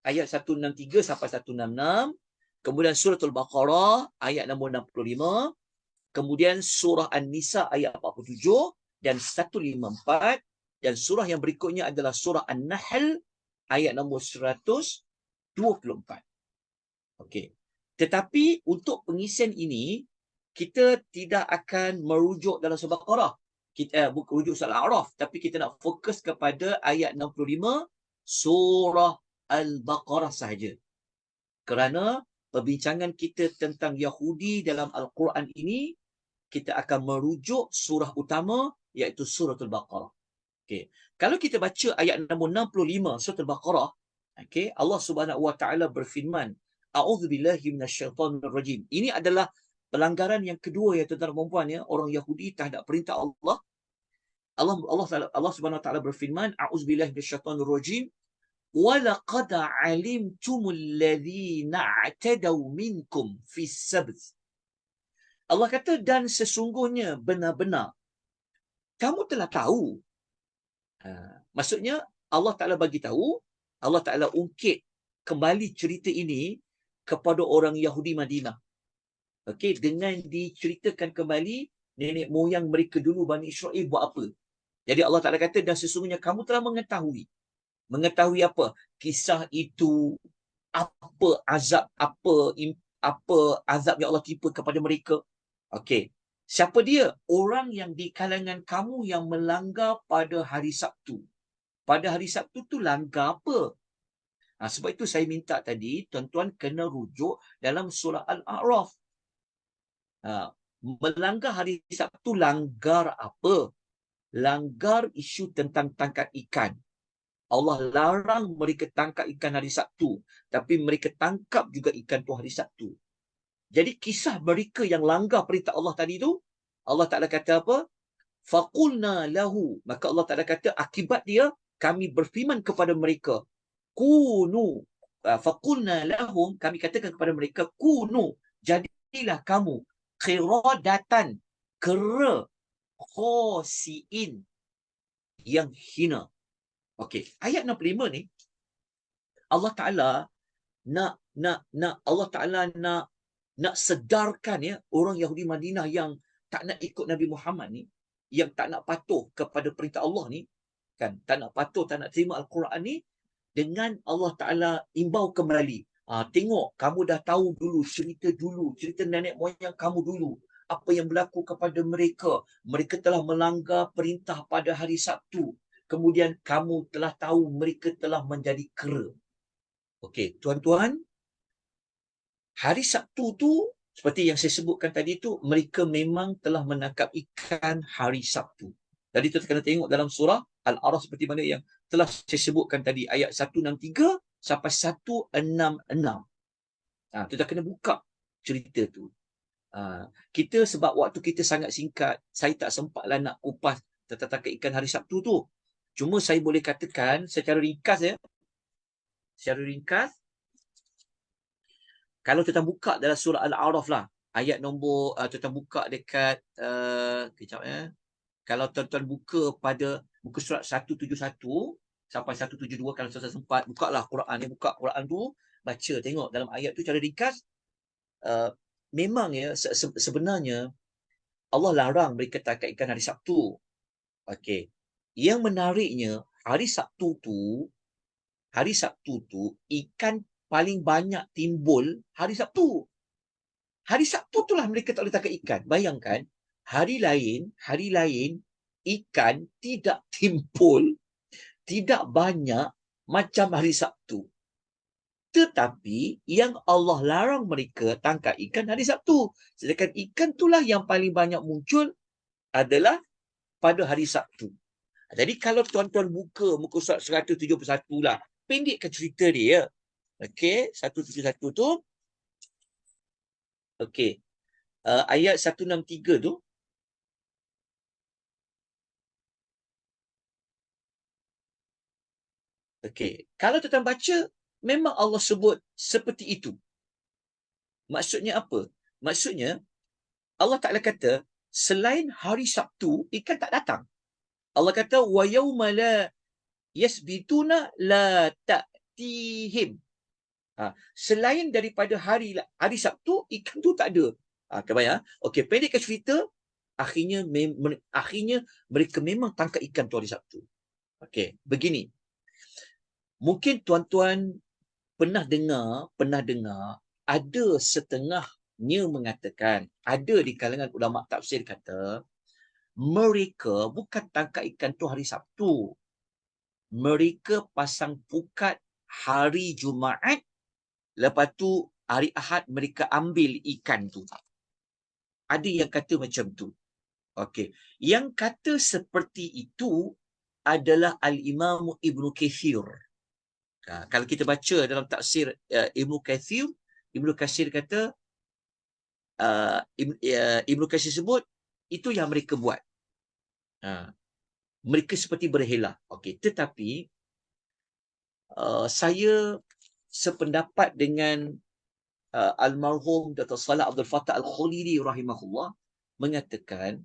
ayat 163 sampai 166, kemudian surah Al-Baqarah ayat nombor 65, kemudian surah An-Nisa ayat 47 dan 154, dan surah yang berikutnya adalah surah An-Nahl ayat nombor 124. Okey. Tetapi untuk pengisian ini, kita tidak akan merujuk dalam surah Al-Baqarah. Kita rujuk surah Al-A'raf, tapi kita nak fokus kepada ayat 65 surah Al-Baqarah sahaja. Kerana perbincangan kita tentang Yahudi dalam Al-Quran ini, kita akan merujuk surah utama, iaitu surah Al-Baqarah. Okay. Kalau kita baca ayat nombor 65 surah Al-Baqarah, okay, Allah Subhanahu Wa Taala berfirman, A'udzubillahi minasyaitonirrajim. Ini adalah pelanggaran yang kedua ya tuan-tuan dan puan ya, orang Yahudi terhadap perintah Allah. Allah Subhanahu Wa Taala berfirman, A'udzubillahi minasyaitonirrajim. وَلَقَدْ عَلِمْتُمُ الَّذِينَ اعْتَدَوْا مِنْكُمْ فِي السَّبْتِ. Allah kata, dan sesungguhnya benar-benar kamu telah tahu. Maksudnya Allah Ta'ala bagi tahu, Allah Ta'ala ungkit kembali cerita ini kepada orang Yahudi Madinah. Okey, dengan diceritakan kembali nenek moyang mereka dulu, Bani Israel buat apa. Jadi Allah Ta'ala kata, dan sesungguhnya kamu telah mengetahui. Mengetahui apa? Kisah itu, apa azab, apa azab yang Allah tipu kepada mereka. Okey. Siapa dia? Orang yang di kalangan kamu yang melanggar pada hari Sabtu. Pada hari Sabtu tu langgar apa? Sebab itu saya minta tadi, tuan-tuan kena rujuk dalam surah Al-A'raf. Melanggar hari Sabtu, langgar apa? Langgar isu tentang tangkap ikan. Allah larang mereka tangkap ikan hari Sabtu, tapi mereka tangkap juga ikan tu hari Sabtu. Jadi kisah mereka yang langgar perintah Allah tadi tu, Allah Ta'ala kata apa? Faqulna lahu. Maka Allah Ta'ala kata, akibat dia, kami berfirman kepada mereka, kunu. Faqulna lahum, kami katakan kepada mereka, kunu. Jadilah kamu qiradatan, kera, khosiin, yang hina. Okey, ayat 65 ni, Allah Ta'ala Allah Ta'ala nak sedarkan ya orang Yahudi Madinah yang tak nak ikut Nabi Muhammad ni, yang tak nak patuh kepada perintah Allah ni, kan, tak nak patuh, tak nak terima Al-Quran ni, dengan Allah Ta'ala imbau kembali. Tengok, kamu dah tahu dulu, cerita nenek moyang kamu dulu, apa yang berlaku kepada mereka. Mereka telah melanggar perintah pada hari Sabtu. Kemudian kamu telah tahu mereka telah menjadi kera. Okey, tuan-tuan, hari Sabtu tu, seperti yang saya sebutkan tadi tu, mereka memang telah menangkap ikan hari Sabtu. Jadi kita kena tengok dalam surah Al-A'raf seperti mana yang telah saya sebutkan tadi, ayat 163 sampai 166. Kita kena buka cerita tu. Kita sebab waktu kita sangat singkat, saya tak sempatlah nak kupas tentang tangkap ikan hari Sabtu tu. Cuma saya boleh katakan secara ringkas ya. Secara ringkas, kalau tuan buka dalam surah Al-A'raf lah, ayat nombor tuan buka dekat kejap ya. Kalau tuan-tuan buka pada muka surat 171 sampai 172, kalau tuan sempat bukalah Quran ni, buka Quran tu, baca tengok dalam ayat tu cara ringkas. Memang ya sebenarnya Allah larang mereka tangkap ikan hari Sabtu. Okey. Yang menariknya hari Sabtu tu ikan paling banyak timbul hari Sabtu. Hari Sabtu itulah mereka tak boleh tangkap ikan. Bayangkan hari lain ikan tidak timbul, tidak banyak macam hari Sabtu. Tetapi yang Allah larang mereka tangkap ikan hari Sabtu. Sedangkan ikan itulah yang paling banyak muncul adalah pada hari Sabtu. Jadi kalau tuan-tuan buka muka surat 171 lah, pendekkan cerita dia. Okey, 171 tu. Okey. Ayat 163 tu. Okey, kalau tuan-tuan baca, memang Allah sebut seperti itu. Maksudnya apa? Maksudnya, Allah Ta'ala kata, selain hari Sabtu, ikan tak datang. Allah kata, wa yawma la yasbituna la ta'tihim. Selain daripada hari Sabtu, ikan tu tak ada. Kebayang? Okey, pendekkan cerita, akhirnya mereka memang tangkap ikan tu hari Sabtu. Okey, begini. Mungkin tuan-tuan pernah dengar ada setengahnya mengatakan, ada di kalangan ulama tafsir kata, mereka bukan tangkap ikan tu hari Sabtu. Mereka pasang pukat hari Jumaat, lepas tu hari Ahad mereka ambil ikan tu. Ada yang kata macam tu. Okey. Yang kata seperti itu adalah Al-Imam Ibn Kathir. Kalau kita baca dalam tafsir Ibn Kathir kata, Ibn Kathir sebut, itu yang mereka buat. Mereka seperti berhelah. Okey, tetapi saya sependapat dengan almarhum Dr. Salah Abdul Fattah Al-Khalili rahimahullah, mengatakan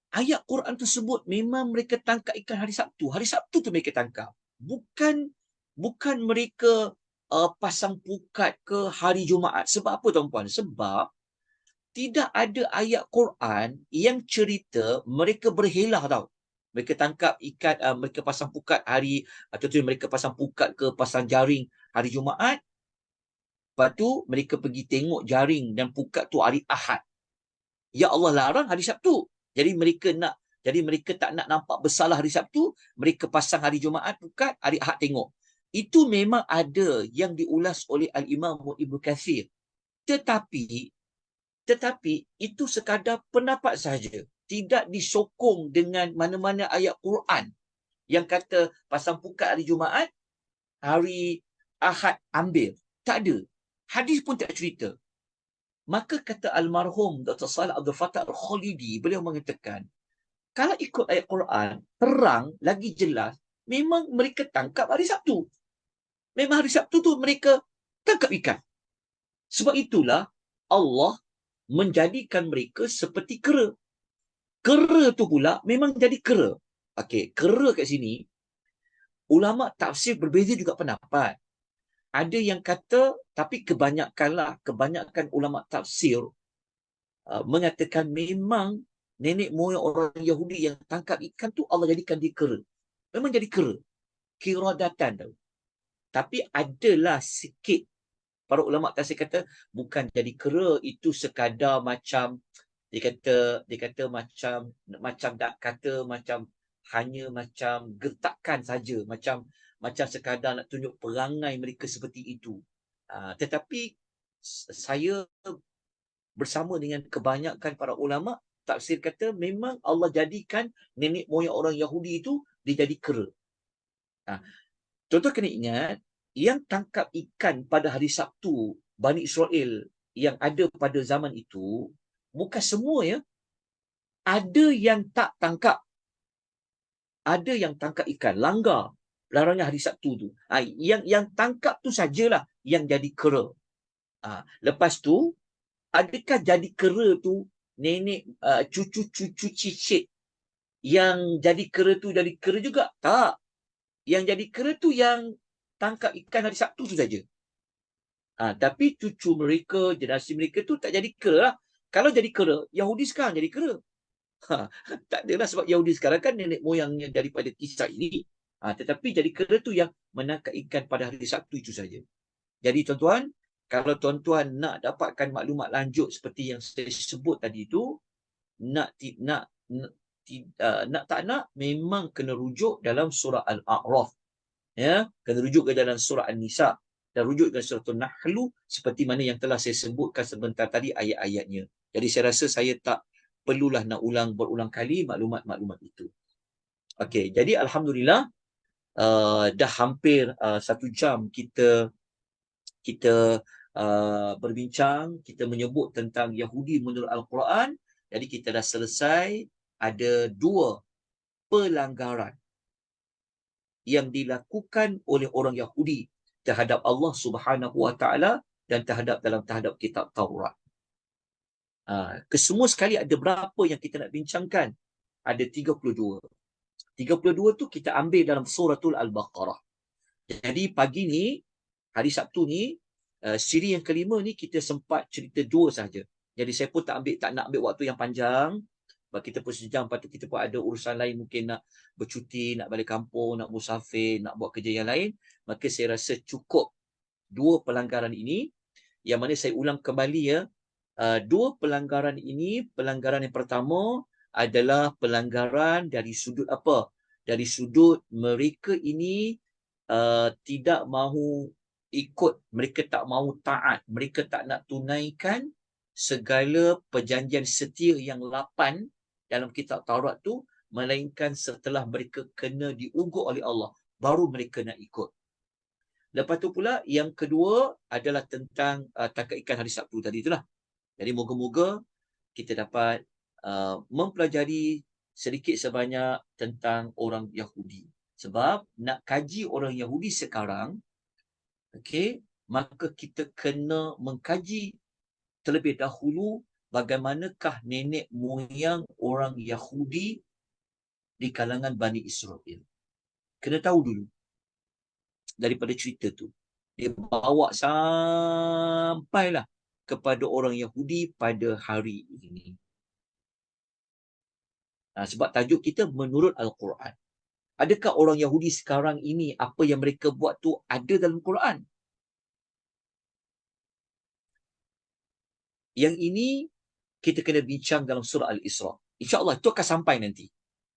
ayat Quran tersebut memang mereka tangkap ikan hari Sabtu. Hari Sabtu tu mereka tangkap. Bukan mereka pasang pukat ke hari Jumaat. Sebab apa tuan-puan? Sebab tidak ada ayat Quran yang cerita mereka berhelah tau. Mereka tangkap ikan, mereka pasang pukat hari, atau mereka pasang pukat ke pasang jaring hari Jumaat. Lepas tu mereka pergi tengok jaring dan pukat tu hari Ahad. Ya Allah larang hari Sabtu. Jadi mereka tak nak nampak bersalah hari Sabtu, mereka pasang hari Jumaat pukat, hari Ahad tengok. Itu memang ada yang diulas oleh Al-Imam Ibn Kathir. Tetapi itu sekadar pendapat sahaja. Tidak disokong dengan mana-mana ayat Quran yang kata pasang pukat hari Jumaat, hari Ahad ambil. Tak ada. Hadis pun tak cerita. Maka kata almarhum Dr. Salah Abdul Fattah Al-Khalidi, beliau mengatakan, kalau ikut ayat Quran, terang, lagi jelas, memang mereka tangkap hari Sabtu. Memang hari Sabtu tu mereka tangkap ikan. Sebab itulah Allah menjadikan mereka seperti kera. Kera tu pula memang jadi kera. Okey, kera kat sini, ulama tafsir berbeza juga pendapat. Ada yang kata, tapi kebanyakan ulama tafsir mengatakan memang nenek moyang orang Yahudi yang tangkap ikan tu Allah jadikan dia kera. Memang jadi kera. Kiradatan tau. Tapi adalah sikit para ulama tafsir kata bukan jadi kera, itu sekadar macam dia kata macam hanya macam gertakan saja, macam sekadar nak tunjuk perangai mereka seperti itu. Tetapi saya bersama dengan kebanyakan para ulama tafsir kata memang Allah jadikan nenek moyang orang Yahudi itu dia jadi kera. Contoh kena ingat, yang tangkap ikan pada hari Sabtu Bani Israel yang ada pada zaman itu, bukan semua ya. Ada yang tak tangkap. Ada yang tangkap ikan, langgar larangan hari Sabtu tu. Yang tangkap tu sajalah yang jadi kera. Lepas tu, adakah jadi kera tu nenek, cucu-cucu cicit yang jadi kera tu jadi kera juga? Tak. Yang jadi kera tu yang tangkap ikan hari Sabtu tu saja. Tapi cucu mereka, generasi mereka tu tak jadi kera lah. Kalau jadi kera, Yahudi sekarang jadi kera. Tak adalah, sebab Yahudi sekarang kan nenek moyangnya daripada kisah ini. Tetapi jadi kera tu yang menangkap ikan pada hari Sabtu itu saja. Jadi tuan-tuan, kalau tuan-tuan nak dapatkan maklumat lanjut seperti yang saya sebut tadi itu, nak tak nak, memang kena rujuk dalam surah Al-A'raf. Ya, kena rujuk ke dalam surah An-Nisa dan rujuk ke surah An-Nahl seperti mana yang telah saya sebutkan sebentar tadi ayat-ayatnya. Jadi saya rasa saya tak perlulah nak berulang kali maklumat-maklumat itu. Okey, jadi alhamdulillah dah hampir 1 jam kita berbincang, kita menyebut tentang Yahudi menurut Al-Quran. Jadi kita dah selesai ada 2 pelanggaran yang dilakukan oleh orang Yahudi terhadap Allah Subhanahu Wa Taala dan terhadap kitab Taurat. Kesemua sekali ada berapa yang kita nak bincangkan? Ada 32. 32 tu kita ambil dalam suratul Al-Baqarah. Jadi pagi ni, hari Sabtu ni, siri yang kelima ni kita sempat cerita 2 saja. Jadi saya pun tak nak ambil waktu yang panjang. Sebab kita pun sejam, lepas tu kita pun ada urusan lain, mungkin nak bercuti, nak balik kampung, nak musafir, nak buat kerja yang lain. Maka saya rasa cukup 2 pelanggaran ini, yang mana saya ulang kembali ya. 2 pelanggaran ini, pelanggaran yang pertama adalah pelanggaran dari sudut apa? Dari sudut mereka ini tidak mahu ikut, mereka tak mahu taat, mereka tak nak tunaikan segala perjanjian setia yang 8 dalam kitab Taurat tu, melainkan setelah mereka kena diugur oleh Allah, baru mereka nak ikut. Lepas tu pula yang kedua adalah tentang tangkap ikan hari Sabtu tadi itulah. Jadi moga-moga kita dapat mempelajari sedikit sebanyak tentang orang Yahudi. Sebab nak kaji orang Yahudi sekarang, okey, maka kita kena mengkaji terlebih dahulu bagaimanakah nenek moyang orang Yahudi di kalangan Bani Israel. Kena tahu dulu daripada cerita tu. Dia bawa sampailah kepada orang Yahudi pada hari ini. Sebab tajuk kita menurut Al-Quran. Adakah orang Yahudi sekarang ini, apa yang mereka buat tu ada dalam Quran? Yang ini kita kena bincang dalam surah Al-Isra. InsyaAllah itu akan sampai nanti.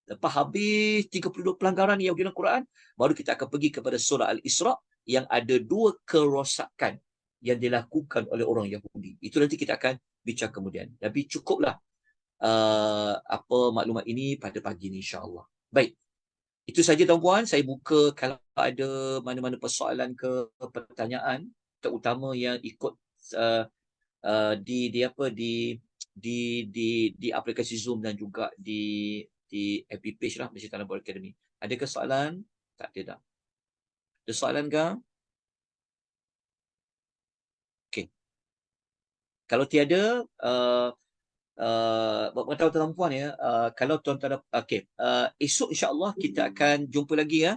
Lepas habis 32 pelanggaran yang dalam Quran, baru kita akan pergi kepada surah Al-Isra yang ada 2 kerosakan yang dilakukan oleh orang Yahudi. Itu nanti kita akan bincang kemudian. Tapi cukuplah apa maklumat ini pada pagi ini insya-Allah. Baik. Itu saja tuan-puan, saya buka kalau ada mana-mana persoalan ke pertanyaan, terutama yang ikut di aplikasi Zoom dan juga di FB page lah, Malaysia Tanah Bola Academy. Adakah soalan? Tak ada dah. Ada soalan ke? Okey. Kalau tiada, beritahu tuan-puan ya, kalau tuan-tuan okey, esok insya-Allah kita akan jumpa lagi ya.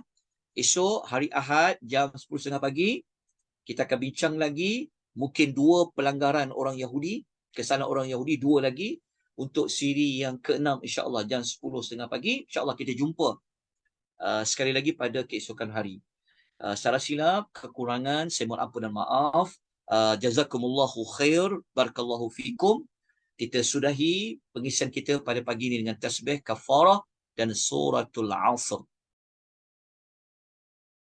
Esok hari Ahad jam 10.30 pagi kita akan bincang lagi mungkin 2 pelanggaran orang Yahudi, kesalahan orang Yahudi 2 lagi untuk siri yang ke-6 insya-Allah jam 10.30 pagi. Insya-Allah kita jumpa sekali lagi pada keesokan hari. Salah silap, kekurangan, saya mohon ampun dan maaf. Jazakumullahu khair, barakallahu fikum. Kita sudahi pengisian kita pada pagi ini dengan tasbih kafarah dan suratul Asr.